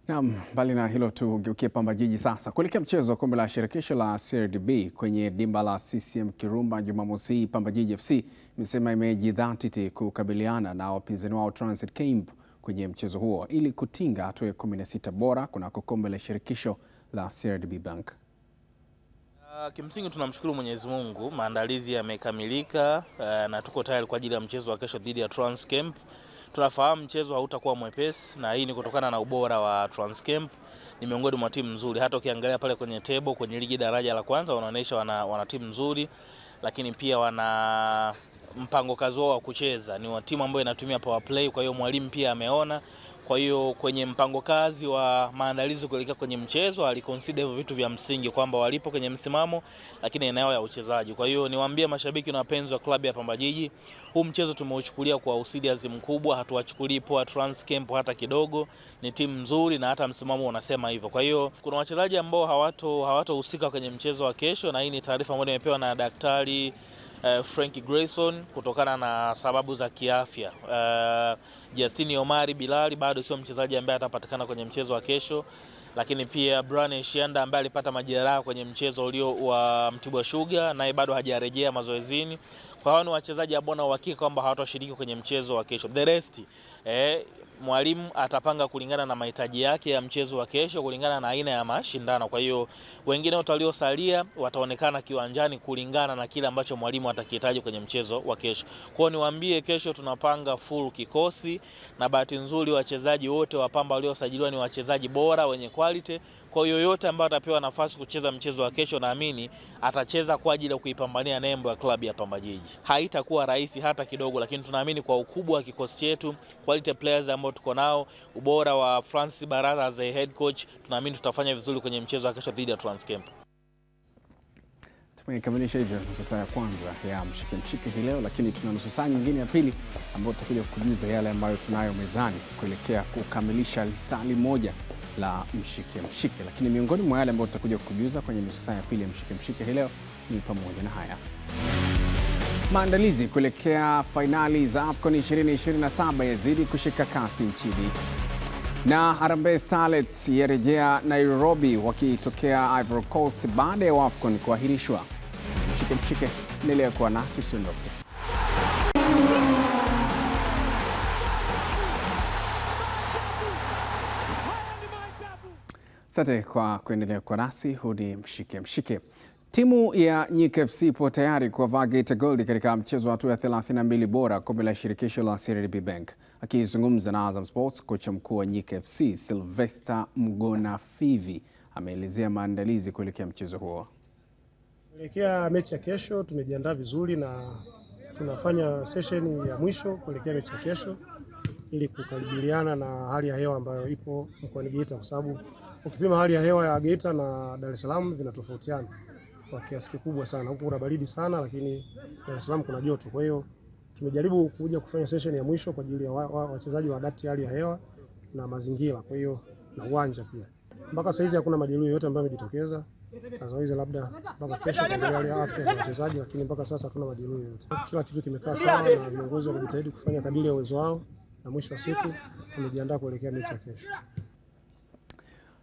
Naam, mbali na hilo tugeukie Pamba Jiji sasa. Kuelekea mchezo wa kombe la shirikisho la CRDB kwenye dimba la CCM Kirumba Jumamosi hii, Pamba Jiji FC imesema imejidhatiti kukabiliana na wapinzani wao Transit Camp kwenye mchezo huo ili kutinga hatua ya 16 bora kunako kombe la shirikisho la CRDB Bank. Kimsingi tunamshukuru Mwenyezi Mungu, maandalizi yamekamilika na tuko tayari kwa ajili ya mchezo wa kesho dhidi ya Transcamp. Tunafahamu mchezo hautakuwa mwepesi, na hii ni kutokana na ubora wa Transcamp. Ni miongoni mwa timu nzuri, hata ukiangalia pale kwenye table kwenye ligi daraja la kwanza wanaonyesha wana timu nzuri, lakini pia wana mpango kazi wao wa kucheza. Ni timu ambayo inatumia power play, kwa hiyo mwalimu pia ameona. Kwa hiyo kwenye mpango kazi wa maandalizi kuelekea kwenye mchezo aliconsider hivyo vitu vya msingi kwamba walipo kwenye msimamo lakini eneo ya uchezaji. Kwa hiyo niwaambie mashabiki na wapenzi wa klabu ya Pamba Jiji, huu mchezo tumeuchukulia kwa userious mkubwa, hatuwachukulii poa Transcamp hata kidogo. Ni timu nzuri na hata msimamo unasema hivyo. Kwa hiyo kuna wachezaji ambao hawatohusika kwenye mchezo wa kesho, na hii ni taarifa ambayo nimepewa na Daktari Frankie Grayson kutokana na sababu za kiafya. Justini Omari Bilali bado sio mchezaji ambaye atapatikana kwenye mchezo wa kesho, lakini pia Brian Shianda ambaye alipata majeraha kwenye mchezo ulio wa Mtibwa Sugar naye bado hajarejea mazoezini. Kwa hiyo ni wachezaji ambao na uhakika kwamba hawatashiriki kwenye mchezo wa kesho. The rest mwalimu atapanga kulingana na mahitaji yake ya mchezo wa kesho, kulingana na aina ya mashindano. Kwa hiyo wengine waliosalia wataonekana kiwanjani kulingana na kile ambacho mwalimu atakihitaji kwenye mchezo wa kesho. Kwa hiyo niwaambie, kesho tunapanga full kikosi, na bahati nzuri wachezaji wote wa Pamba waliosajiliwa ni wachezaji bora wenye quality. Kwa hiyo yote ambaye atapewa nafasi kucheza mchezo wa kesho, naamini atacheza kwa ajili ya kuipambania nembo ya klabu ya Pamba Jiji. Haitakuwa rahisi hata kidogo, lakini tunaamini kwa ukubwa wa kikosi chetu, quality players ambao tuko nao, ubora wa Francis Baraza as a head coach, tunaamini tutafanya vizuri kwenye mchezo wa kesho dhidi ya Transcamp. Tumekamilisha hivyo nusu saa ya kwanza ya mshike hii leo, lakini tuna nusu saa nyingine ya pili ambayo tutakuja kukujuza yale ambayo tunayo mezani kuelekea kukamilisha lisali moja la mshike. Lakini miongoni mwa yale ambayo tutakuja kukujuza kwenye nusu saa ya pili ya mshike hii leo ni pamoja na haya: maandalizi kuelekea fainali za AFCON 2027 yazidi kushika kasi nchini, na Harambee Starlets yarejea Nairobi wakitokea Ivory Coast baada ya AFCON kuahirishwa. Mshike, endelea kuwa nasi, usiondoke. Asante kwa kuendelea kwa nasi. Huu ni mshike. Timu ya Nyika FC ipo tayari kuwavaa Geita Gold katika mchezo wa hatua ya 32 bora kombe la shirikisho la CRDB Bank. Akizungumza na Azam Sports, kocha mkuu wa Nyika FC Sylvester Mgonafivi ameelezea maandalizi kuelekea mchezo huo. Kuelekea mechi ya kesho tumejiandaa vizuri na tunafanya session ya mwisho kuelekea mechi ya kesho ili kukabiliana na hali ya hewa ambayo ipo mkoani Geita, kwa sababu ukipima hali ya hewa ya Geita na Dar es Salaam vinatofautiana kwa kiasi kikubwa sana. Huko kuna baridi sana, lakini Dar es Salaam kuna joto. Kwa hiyo tumejaribu kuja kufanya session ya mwisho kwa ajili ya wachezaji wa adapt hali ya hewa na mazingira, kwa hiyo na uwanja pia. Mpaka sasa hizi hakuna majeruhi yote ambayo yamejitokeza. Kazoezi labda mpaka kesho kuangalia afya ya wachezaji, lakini mpaka sasa hatuna majeruhi yote. Kila kitu kimekaa sawa na viongozi wamejitahidi kufanya kadiri ya uwezo wao, na mwisho wa siku tumejiandaa kuelekea mechi ya kesho.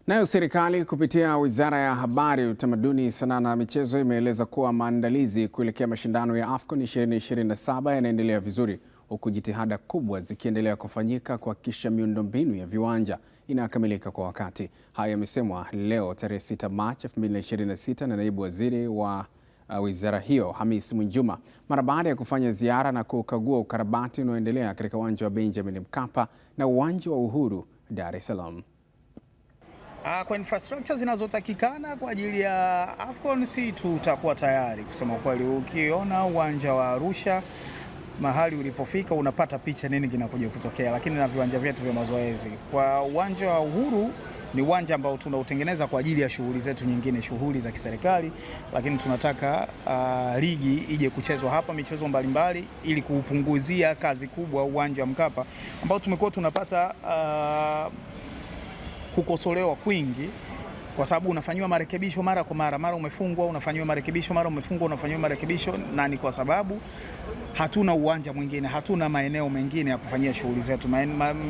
Nayo serikali kupitia Wizara ya Habari, Utamaduni, Sanaa na Michezo imeeleza kuwa maandalizi kuelekea mashindano ya AFCON 2027 yanaendelea vizuri, huku jitihada kubwa zikiendelea kufanyika kuhakikisha miundombinu ya viwanja inakamilika kwa wakati. Haya yamesemwa leo tarehe 6 Machi 2026 na naibu waziri wa wizara hiyo Hamis Mwinjuma mara baada ya kufanya ziara na kukagua ukarabati unaoendelea katika uwanja wa Benjamin Mkapa na uwanja wa Uhuru Dar es Salaam. Kwa infrastructure zinazotakikana kwa ajili ya AFCON si tutakuwa tayari kusema kweli. Ukiona uwanja wa Arusha mahali ulipofika unapata picha nini kinakuja kutokea, lakini na viwanja vyetu vya mazoezi. Kwa uwanja wa Uhuru ni uwanja ambao tunautengeneza kwa ajili ya shughuli zetu nyingine, shughuli za kiserikali, lakini tunataka ligi ije kuchezwa hapa, michezo mbalimbali, ili kuupunguzia kazi kubwa uwanja wa Mkapa ambao tumekuwa tunapata kukosolewa kwingi kwa sababu unafanyiwa marekebisho mara kwa mara, mara umefungwa unafanyiwa marekebisho, mara umefungwa unafanyiwa marekebisho, na ni kwa sababu hatuna uwanja mwingine, hatuna maeneo mengine ya kufanyia shughuli zetu.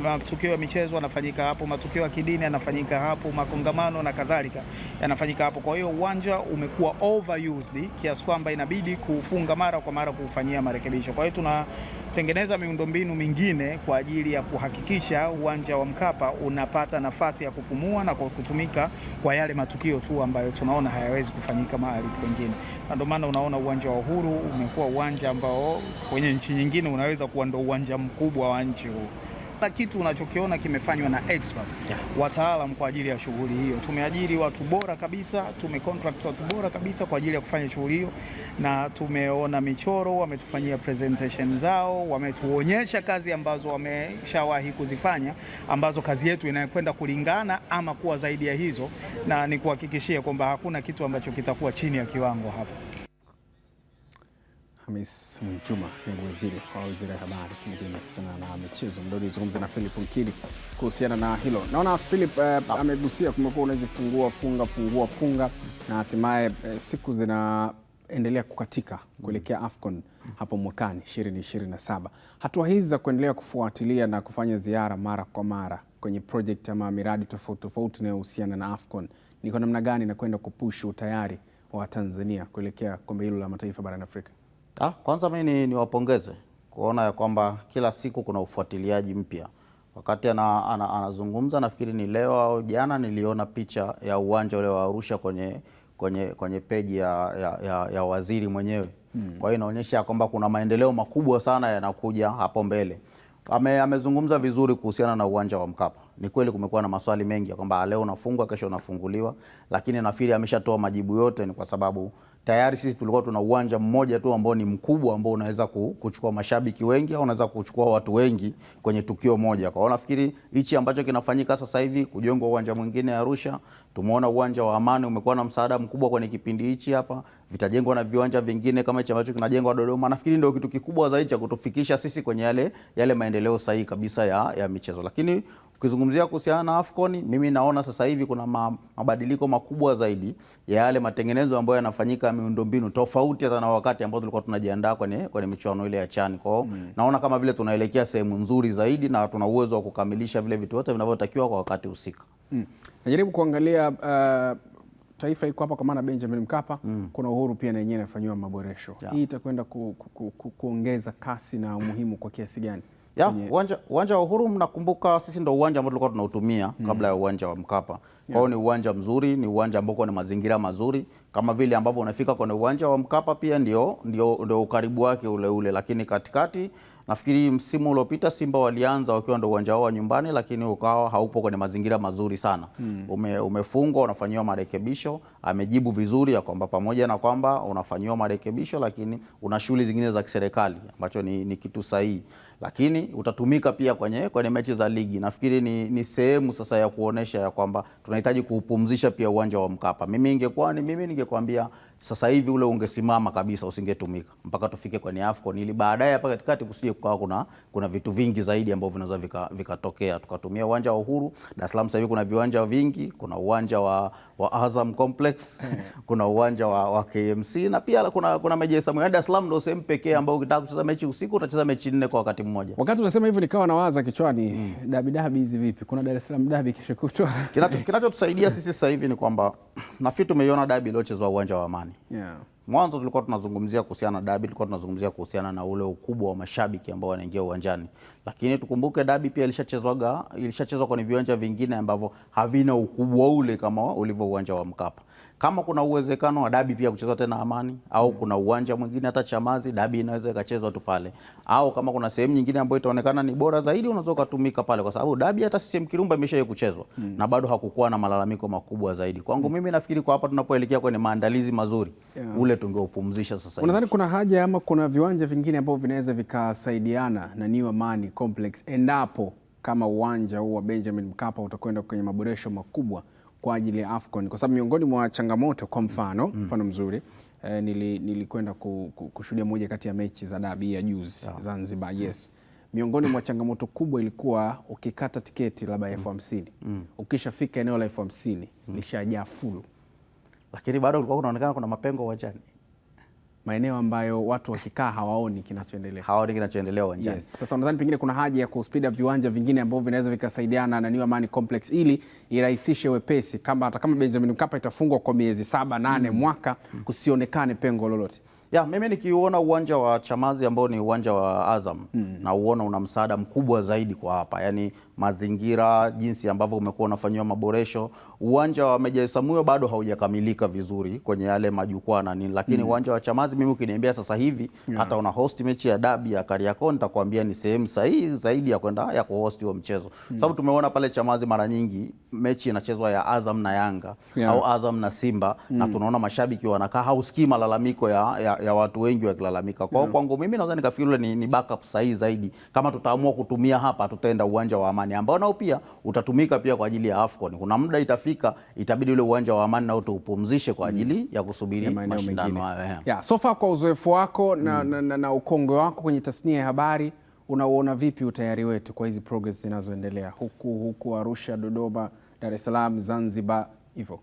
Matukio ya michezo yanafanyika hapo, matukio ya kidini yanafanyika hapo, makongamano na kadhalika yanafanyika hapo. Kwa hiyo uwanja umekuwa overused kiasi kwamba inabidi kufunga mara kwa mara kufanyia marekebisho. Kwa hiyo tunatengeneza miundombinu mingine kwa ajili ya kuhakikisha uwanja wa Mkapa unapata nafasi ya kupumua na kutumika kwa yale matukio tu ambayo tunaona hayawezi kufanyika mahali kwingine. Na ndio maana unaona uwanja wa Uhuru umekuwa uwanja ambao kwenye nchi nyingine unaweza kuwa ndo uwanja mkubwa wa nchi huu. Na kitu unachokiona kimefanywa na expert, wataalam kwa ajili ya shughuli hiyo. Tumeajiri watu bora kabisa, tumecontract watu bora kabisa kwa ajili ya kufanya shughuli hiyo, na tumeona michoro, wametufanyia presentation zao, wametuonyesha kazi ambazo wameshawahi kuzifanya, ambazo kazi yetu inakwenda kulingana ama kuwa zaidi ya hizo, na ni kuhakikishia kwamba hakuna kitu ambacho kitakuwa chini ya kiwango hapa. Hamis Mwinjuma, naibu waziri wa wizara ya habari, utamaduni, sanaa na michezo. Ndio nilizungumza na Philip Nkidi kuhusiana na hilo. Naona Philip amegusia kumekuwa unazifungua funga na hatimaye siku zinaendelea kukatika kuelekea AFCON hapo mwakani 2027. Hatua hizi za kuendelea kufuatilia na kufanya ziara mara kwa mara kwenye project ama miradi tofauti inayohusiana na AFCON ni kwa namna gani na kwenda kupush utayari wa Tanzania kuelekea kombe hilo la mataifa barani Afrika? Kwanza mimi niwapongeze kuona ya kwamba kila siku kuna ufuatiliaji mpya. Wakati anazungumza, nafikiri ni leo au jana, niliona picha ya uwanja ule wa Arusha kwenye peji ya waziri mwenyewe. Kwa hiyo inaonyesha kwamba kuna maendeleo makubwa sana yanakuja hapo mbele. Amezungumza vizuri kuhusiana na uwanja wa Mkapa. Ni kweli kumekuwa na maswali mengi ya kwamba leo unafungwa, kesho unafunguliwa, lakini nafikiri ameshatoa majibu yote. Ni kwa sababu tayari sisi tulikuwa tuna uwanja mmoja tu ambao ni mkubwa, ambao unaweza kuchukua mashabiki wengi au unaweza kuchukua watu wengi kwenye tukio moja. Kwa hiyo nafikiri hichi ambacho kinafanyika sasa hivi, kujengwa uwanja mwingine Arusha, tumeona uwanja wa Amani umekuwa na msaada mkubwa kwenye kipindi hichi hapa, vitajengwa na viwanja vingine kama hichi ambacho kinajengwa Dodoma. Nafikiri ndio kitu kikubwa zaidi cha kutufikisha sisi kwenye yale maendeleo sahihi kabisa ya michezo. Lakini ukizungumzia kuhusiana na AFCON, mimi naona sasa hivi kuna mabadiliko makubwa zaidi ya yale matengenezo ambayo yanafanyika miundombinu tofauti hata na wakati ambao tulikuwa tunajiandaa kwenye michuano ile ya CHAN. Kwa hiyo naona kama vile tunaelekea sehemu nzuri zaidi na tuna uwezo wa kukamilisha vile vitu vyote vinavyotakiwa kwa wakati husika. Najaribu kuangalia taifa iko hapa kwa maana Benjamin Mkapa, kuna Uhuru pia na yenyewe inafanywa maboresho. Hii itakwenda kuongeza kasi na umuhimu kwa kiasi gani? Uwanja wa Uhuru, mnakumbuka sisi ndio uwanja ambao tulikuwa tunautumia kabla ya uwanja wa Mkapa. Kwa hiyo ni uwanja mzuri, ni uwanja ambao kuna mazingira mazuri, kama vile ambavyo unafika kwenye uwanja wa Mkapa pia ndio ukaribu wake ule. Lakini katikati nafikiri msimu uliopita Simba walianza wakiwa ndio uwanja wao wa nyumbani, lakini ukawa haupo kwenye mazingira mazuri sana. Umefungwa, unafanyiwa marekebisho. Amejibu vizuri ya kwamba pamoja na kwamba unafanyiwa marekebisho, lakini una shughuli zingine za kiserikali, ambacho ni kitu sahihi. Lakini utatumika pia kwenye mechi za ligi. Nafikiri ni sehemu sasa ya kuonesha ya kwamba tunahitaji kuupumzisha pia uwanja wa Mkapa. Mimi ningekwambia sasa hivi ule ungesimama kabisa, usingetumika mpaka tufike kwenye AFCON, ili baadaye hapa katikati kusije kukawa kuna vitu vingi zaidi ambavyo vinaweza vikatokea. Tukatumia uwanja wa Uhuru. Dar es Salaam sasa hivi kuna viwanja vingi, kuna uwanja wa Azam Complex, kuna uwanja wa KMC, na pia kuna Meja Samuel. Dar es Salaam ndio sehemu pekee ambayo ukitaka kucheza mechi usiku utacheza mechi 4 kwa wakati mmoja. Wakati unasema hivyo nikawa nawaza kichwani, dabi hizi vipi? Kuna Dar es Salaam dabi kesho kutwa. Kinachotusaidia sisi sasa hivi ni kwamba nafikiri tumeiona dabi iliyochezwa uwanja wa Amani. Mwanzo tulikuwa tunazungumzia kuhusiana na dabi, tulikuwa tunazungumzia kuhusiana na ule ukubwa wa mashabiki ambao wanaingia uwanjani. Lakini tukumbuke dabi pia ilishachezwa kwenye viwanja vingine ambavyo havina ukubwa ule kama ulivyo uwanja wa Mkapa. Kama kuna uwezekano wa dabi pia kuchezwa tena Amani, au kuna uwanja mwingine hata Chamazi, dabi inaweza ikachezwa tu pale. Au kama kuna sehemu nyingine ambayo itaonekana ni bora zaidi, unaweza kutumika pale, kwa sababu dabi hata CCM Kirumba imeshawahi kuchezwa na bado hakukuwa na malalamiko makubwa zaidi. Kwangu mimi nafikiri kwa hapa tunapoelekea kwenye maandalizi mazuri, ule tungeupumzisha sasa. Unadhani kuna haja ama kuna viwanja vingine ambavyo vinaweza vikasaidiana na New Amani Complex endapo kama uwanja huu wa Benjamin Mkapa utakwenda kwenye maboresho makubwa kwa ajili ya AFCON? Kwa sababu miongoni mwa changamoto, kwa mfano mzuri, nilikwenda kushuhudia moja kati ya mechi za dabi ya juzi Zanzibar. Miongoni mwa changamoto kubwa ilikuwa ukikata tiketi labda elfu 50, ukishafika eneo la elfu 50 lishajaa full, lakini bado kulikuwa kunaonekana kuna mapengo uwanjani, maeneo ambayo watu wakikaa hawaoni kinachoendelea uwanjani. Sasa unadhani pengine kuna haja ya kuspeed up viwanja vingine ambavyo vinaweza vikasaidiana na New Amani Complex ili irahisishe wepesi, kama hata kama Benjamin Mkapa itafungwa kwa miezi 7-8 mwaka, kusionekane pengo lolote? Mimi nikiuona uwanja wa Chamazi ambao ni uwanja wa Azam na uona una msaada mkubwa zaidi kwa hapa. Yaani mazingira, jinsi ambavyo umekuwa unafanywa maboresho. Uwanja wa Meja Samuyo bado haujakamilika vizuri kwenye yale majukwaa na nini, lakini uwanja wa Chamazi mimi ukiniambia sasa hivi hata una host mechi ya dabi ya Kariakoo, nitakwambia ni sehemu sahihi zaidi ya kwenda ya kuhost huo mchezo. Sababu tumeona pale Chamazi mara nyingi mechi inachezwa ya Azam na Yanga au Azam na Simba, na tunaona mashabiki wanakaa, hausikii malalamiko ya watu wengi wakilalamika. Kwa hiyo kwangu mimi naweza nikafikiri ni backup sahihi zaidi. Kama tutaamua kutumia hapa, tutaenda uwanja wa Amani ambao nao pia utatumika pia kwa ajili ya AFCON. Kuna muda itafika itabidi ule uwanja wa Amani nao tuupumzishe kwa ajili ya kusubiri mashindano hayo. So far kwa uzoefu wako na ukongwe wako kwenye tasnia ya habari, unaona vipi utayari wetu kwa hizi progress zinazoendelea huku Arusha, Dodoma, Dar es Salaam, Zanzibar hivyo?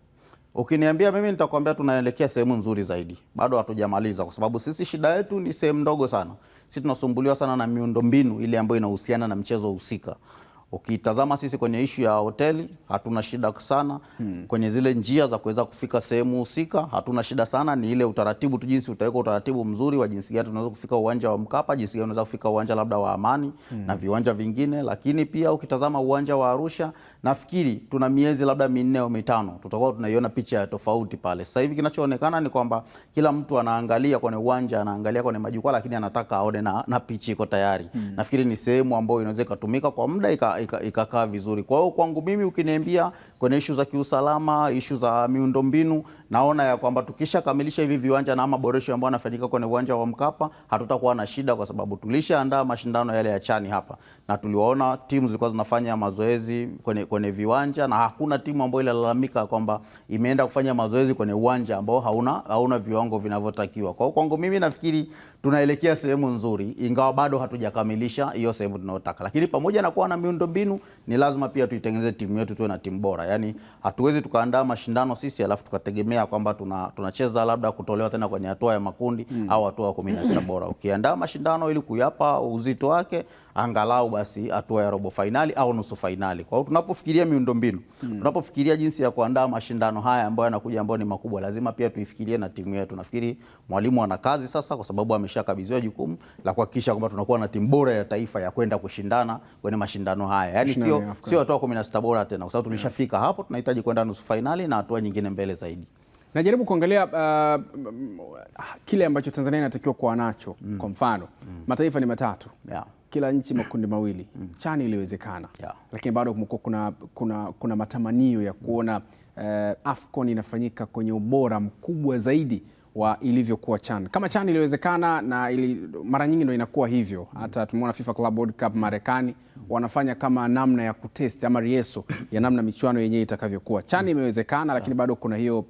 Ukiniambia mimi nitakwambia tunaelekea sehemu nzuri zaidi. Bado hatujamaliza, kwa sababu sisi shida yetu ni sehemu ndogo sana. Sisi tunasumbuliwa sana na miundombinu ile ambayo inahusiana na mchezo husika. Ukitazama sisi kwenye ishu ya hoteli hatuna shida sana. Kwenye zile njia za kuweza kufika sehemu husika hatuna shida sana. Ni ile utaratibu tu, jinsi utaweka utaratibu mzuri wa jinsi gani tunaweza kufika uwanja wa Mkapa, jinsi gani tunaweza kufika uwanja labda wa Amani na viwanja vingine. Lakini pia ukitazama uwanja wa Arusha, nafikiri tuna miezi labda 4 au 5 tutakuwa tunaiona picha ya tofauti pale. Sasa hivi kinachoonekana ni kwamba kila mtu anaangalia kwenye uwanja, anaangalia kwenye majukwaa, lakini anataka aone na picha iko tayari. Nafikiri ni sehemu ambayo inaweza kutumika kwa muda ikakaa vizuri. Kwa hiyo kwangu mimi ukiniambia kwenye issue za kiusalama, issue za miundombinu, naona ya kwamba tukishakamilisha hivi viwanja na maboresho ambayo yanafanyika kwenye uwanja wa Mkapa, hatutakuwa na shida, kwa sababu tulishaandaa mashindano yale ya chani hapa na tuliwaona timu zilikuwa zinafanya mazoezi kwenye viwanja, na hakuna timu ambayo ilalalamika kwamba imeenda kufanya mazoezi kwenye uwanja ambao hauna viwango vinavyotakiwa. Kwa hiyo kwangu mimi nafikiri tunaelekea sehemu nzuri, ingawa bado hatujakamilisha hiyo sehemu tunayotaka. Lakini pamoja na kuwa na miundombinu, ni lazima pia tuitengeneze timu yetu, tuwe na timu bora. Yaani hatuwezi tukaandaa mashindano sisi alafu tukategemea kwamba tunacheza labda kutolewa tena kwenye hatua ya makundi au hatua ya 16 bora. Ukiandaa mashindano ili kuyapa uzito wake, angalau basi hatua ya robo finali au nusu finali. Kwa hiyo tunapofikiria miundombinu, tunapofikiria jinsi ya kuandaa mashindano haya ambayo yanakuja ambayo ni makubwa, lazima pia tuifikirie na timu yetu. Nafikiri mwalimu ana kazi sasa, kwa sababu ameshakabidhiwa jukumu la kuhakikisha kwamba tunakuwa na timu bora ya taifa ya kwenda kushindana kwenye mashindano haya. Yaani sio hatua 16 bora tena, kwa sababu tulishafika hapo, tunahitaji kwenda nusu finali na hatua nyingine mbele zaidi. Najaribu kuangalia kile ambacho Tanzania inatakiwa kuwa nacho. Kwa mfano, mataifa ni matatu. Kila nchi makundi mawili. Chani iliwezekana. Lakini bado kuna matamanio ya kuona AFCON inafanyika kwenye ubora mkubwa zaidi wa ilivyokuwa CHAN. Kama CHAN iliwezekana na mara nyingi ndio inakuwa hivyo. Hata tumeona FIFA Club World Cup Marekani wanafanya kama namna ya kutest ama rieso ya namna michuano yenyewe itakavyokuwa. CHAN imewezekana, lakini bado kuna hiyo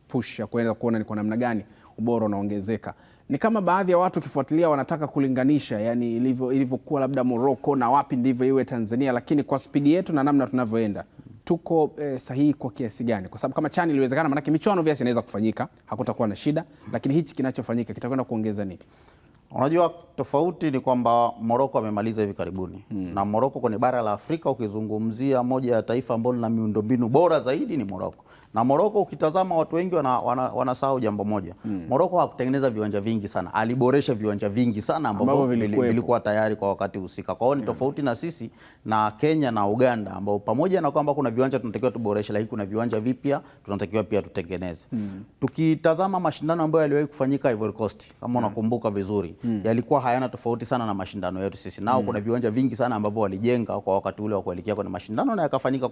push ya kuona ni kwa namna gani ubora unaongezeka. Ni kama baadhi ya watu kifuatilia wanataka kulinganisha, yani ilivyokuwa labda Morocco na wapi ndivyo iwe Tanzania, lakini kwa spidi yetu na namna tunavyoenda tuko sahihi kwa kiasi gani? Kwa sababu kama CHAN iliwezekana, maana michuano viasi inaweza kufanyika, hakutakuwa na shida, lakini hichi kinachofanyika kitakwenda kuongeza nini? Unajua tofauti ni kwamba Morocco amemaliza hivi karibuni. Na Morocco kwenye bara la Afrika ukizungumzia moja ya taifa ambalo lina miundombinu bora zaidi ni Morocco. Na Morocco ukitazama watu wengi wanasahau jambo moja. Morocco hakutengeneza viwanja vingi sana. Aliboresha viwanja vingi sana ambavyo vilikuwa tayari kwa wakati husika. Kwa hiyo ni tofauti na sisi na Kenya na Uganda ambao pamoja na kwamba kuna viwanja tunatakiwa tuboreshe, lakini kuna viwanja vipya tunatakiwa pia tutengeneze. Tukitazama mashindano ambayo yaliwahi kufanyika Ivory Coast, kama unakumbuka vizuri, yalikuwa hayana tofauti sana na mashindano yetu sisi. Nao kuna viwanja vingi sana ambavyo walijenga kwa wakati ule wa kuelekea kwenye mashindano na yakafanyika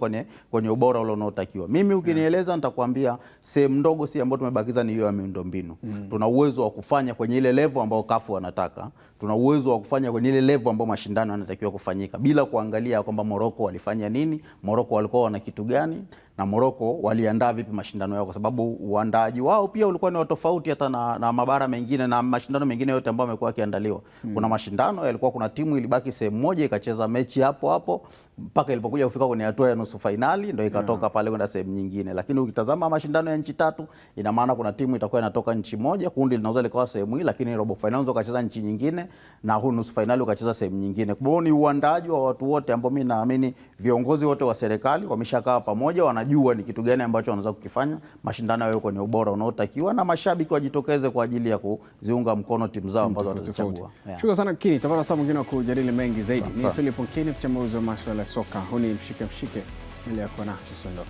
kwenye ubora ule unaotakiwa. Mimi ukinieleza nitakwambia sehemu ndogo si ambayo tumebakiza ni hiyo ya miundombinu. Tuna uwezo wa kufanya kwenye ile level ambao CAF wanataka. Tuna uwezo wa kufanya kwenye ile level ambao mashindano yanatakiwa kufanyika bila kuangalia kwamba Morocco walifanya nini, Morocco walikuwa wana kitu gani na Morocco waliandaa vipi mashindano yao, kwa sababu uandaaji wao pia ulikuwa ni tofauti hata na mabara mengine na mashindano mengine yote ambayo yamekuwa yakiandaliwa. Kuna mashindano yalikuwa kuna timu ilibaki sehemu moja ikacheza mechi hapo mpaka ilipokuja kufika kwenye hatua ya nusu finali ndio ikatoka pale kwenda sehemu nyingine. Lakini ukitazama mashindano ya nchi tatu, ina maana kuna timu itakuwa inatoka nchi moja, kundi linaweza likawa sehemu hii, lakini robo finali ukacheza nchi nyingine na huu nusu finali ukacheza sehemu nyingine. Kwa hiyo ni uandaaji wa watu wote ambao mimi naamini viongozi wote wa serikali wameshakaa pamoja, wanajua ni kitu gani ambacho wanaweza kukifanya, mashindano yao kwenye ubora unaotakiwa na mashabiki wajitokeze kwa ajili ya kuziunga mkono timu zao ambazo watazichagua. Shukrani sana Kini, tutapata saa mwingine wa kujadili mengi zaidi. Ni Philip Kini, mchambuzi wa masuala ya soka. Huni mshike ile yako nasi usiondoke.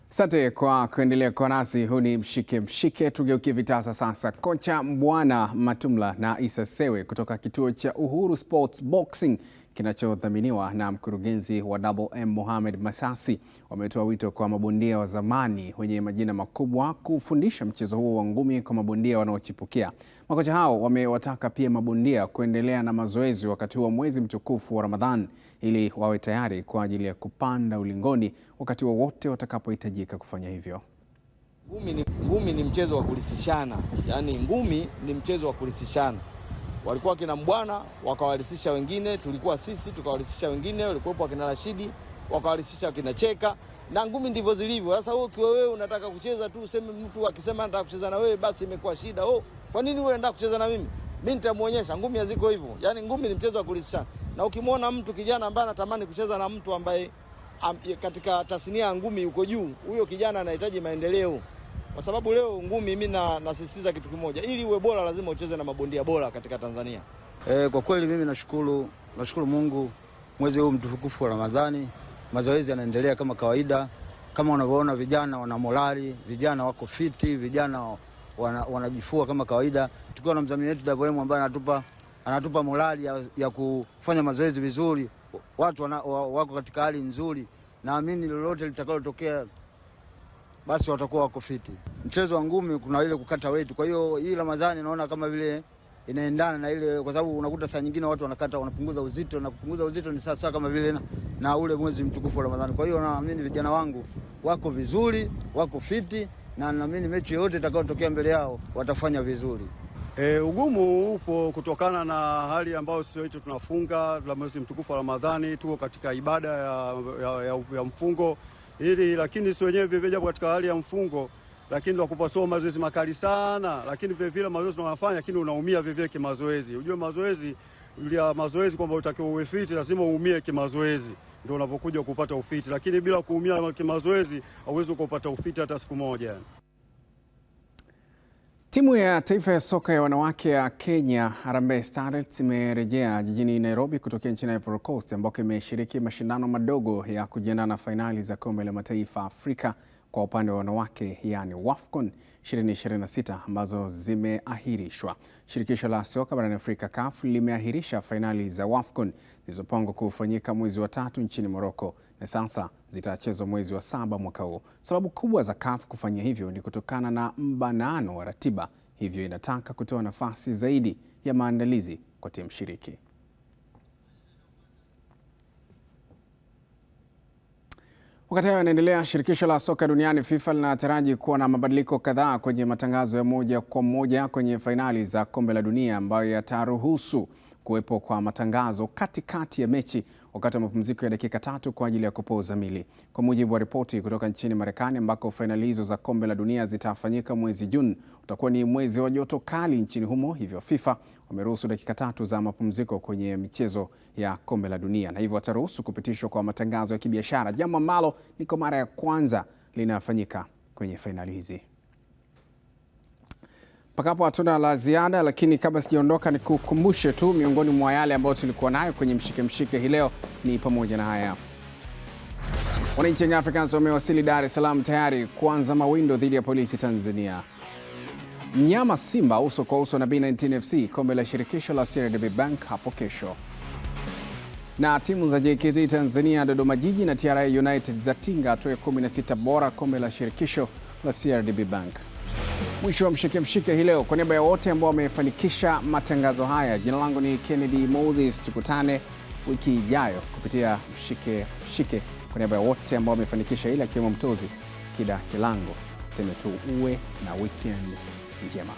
Asante kwa kuendelea kwa nasi. Huu ni mshike. Tugeukie vitasa sasa. Kocha Mbwana Matumla na Isa Sewe kutoka kituo cha Uhuru Sports Boxing kinachodhaminiwa na mkurugenzi wa Double M Mohamed Masasi wametoa wito kwa mabondia wa zamani wenye majina makubwa kufundisha mchezo huo wa ngumi kwa mabondia wanaochipukia. Makocha hao wamewataka pia mabondia kuendelea na mazoezi wakati wa mwezi mtukufu wa Ramadhan ili wawe tayari kwa ajili ya kupanda ulingoni wakati wowote watakapohitajika kufanya hivyo. Ngumi ni mchezo wa kulisishana. Yaani ngumi ni mchezo wa kulisishana. Walikuwa kina Mbwana wakawalisisha wengine, tulikuwa sisi tukawalisisha wengine, walikuwa kina Rashidi wakawalisisha kina Cheka, na ngumi ndivyo zilivyo. Sasa wewe unataka kucheza tu, useme mtu akisema nataka kucheza na wewe basi imekuwa shida. Kwa nini wewe unataka kucheza na mimi? Mimi nitamuonyesha ngumi haziko hivyo. Yaani ngumi ni mchezo wa kulisishana. Na ukimwona mtu kijana ambaye anatamani kucheza na mtu ambaye katika tasnia ya ngumi yuko juu, huyo kijana anahitaji maendeleo. Kwa sababu leo ngumi mimi nasisitiza kitu kimoja, ili uwe bora lazima ucheze na mabondia bora katika Tanzania. Kwa kweli mimi nashukuru Mungu, mwezi huu mtukufu wa Ramadhani mazoezi yanaendelea kama kawaida. Kama unavyoona vijana wana morali, vijana wako fiti, vijana wanajifua kama kawaida. Tukiwa na mdhamini wetu Double M ambaye anatupa morali ya kufanya mazoezi vizuri. Watu wako katika hali nzuri. Naamini lolote litakalotokea basi watakuwa wako fiti. Mchezo wa ngumi kuna ile kukata weight. Kwa hiyo hii Ramadhani naona kama vile inaendana na ile, kwa sababu unakuta saa nyingine watu wanapunguza uzito, na kupunguza uzito ni sasa kama vile na ule mwezi mtukufu wa Ramadhani. Kwa hiyo naamini vijana wangu wako vizuri, wako fiti, na naamini mechi yote itakayotokea mbele yao watafanya vizuri. Ugumu upo kutokana na hali ambayo sisi wetu tunafunga la mwezi mtukufu wa Ramadhani, tuko katika ibada ya mfungo ili, lakini si wenyewe vile japo katika hali ya mfungo, lakini ndio kupatoa mazoezi makali sana, lakini vile vile mazoezi tunayofanya, lakini unaumia vile vile kimazoezi. Unajua mazoezi kwamba utakiwa uwe fit lazima uumie kimazoezi ndio unapokuja kupata ufiti, lakini bila kuumia kimazoezi hauwezi kupata ufiti hata siku moja. Timu ya taifa ya soka ya wanawake ya Kenya Harambee Starlets imerejea jijini Nairobi kutokea nchini Ivory Coast ambako imeshiriki mashindano madogo ya kujiandaa na fainali za kombe la mataifa Afrika kwa upande wa wanawake, yani WAFCON 2026 ambazo zimeahirishwa. Shirikisho la soka barani Afrika CAF limeahirisha fainali za WAFCON zilizopangwa kufanyika mwezi wa 3 nchini Morocco na sasa zitachezwa mwezi wa 7 mwaka huu. Sababu kubwa za CAF kufanya hivyo ni kutokana na mbanano wa ratiba, hivyo inataka kutoa nafasi zaidi ya maandalizi kwa timu shiriki. Wakati hayo yanaendelea, shirikisho la soka duniani FIFA linataraji kuwa na mabadiliko kadhaa kwenye matangazo ya moja kwa moja kwenye fainali za kombe la dunia ambayo yataruhusu kuwepo kwa matangazo katikati ya mechi wakati wa mapumziko ya dakika 3 kwa ajili ya kupoza mili. Kwa mujibu wa ripoti kutoka nchini Marekani ambako fainali hizo za kombe la dunia zitafanyika mwezi Juni, utakuwa ni mwezi wa joto kali nchini humo, hivyo FIFA wameruhusu dakika 3 za mapumziko kwenye michezo ya kombe la dunia, na hivyo wataruhusu kupitishwa kwa matangazo ya kibiashara, jambo ambalo ni kwa mara ya kwanza linafanyika kwenye fainali hizi. Mpaka hapo hatuna la ziada, lakini kabla sijaondoka ni kukumbushe tu miongoni mwa yale ambayo tulikuwa nayo kwenye mshike hii leo ni pamoja na haya. Wananchi Young Africans wamewasili Dar es Salaam tayari kuanza mawindo dhidi ya Polisi Tanzania. Mnyama Simba uso kwa uso na B19 FC kombe la shirikisho la CRDB Bank hapo kesho. Na timu za JKT Tanzania, Dodoma Jiji na TRA United zatinga hatua ya 16 bora kombe la shirikisho la CRDB Bank. Mwisho wa mshike hii leo. Kwa niaba ya wote ambao wamefanikisha matangazo haya, jina langu ni Kennedy Moses. Tukutane wiki ijayo kupitia mshike. Kwa niaba ya wote ambao wamefanikisha ile, akiwemo mtozi Kida Kilango, sema tu uwe na weekend njema.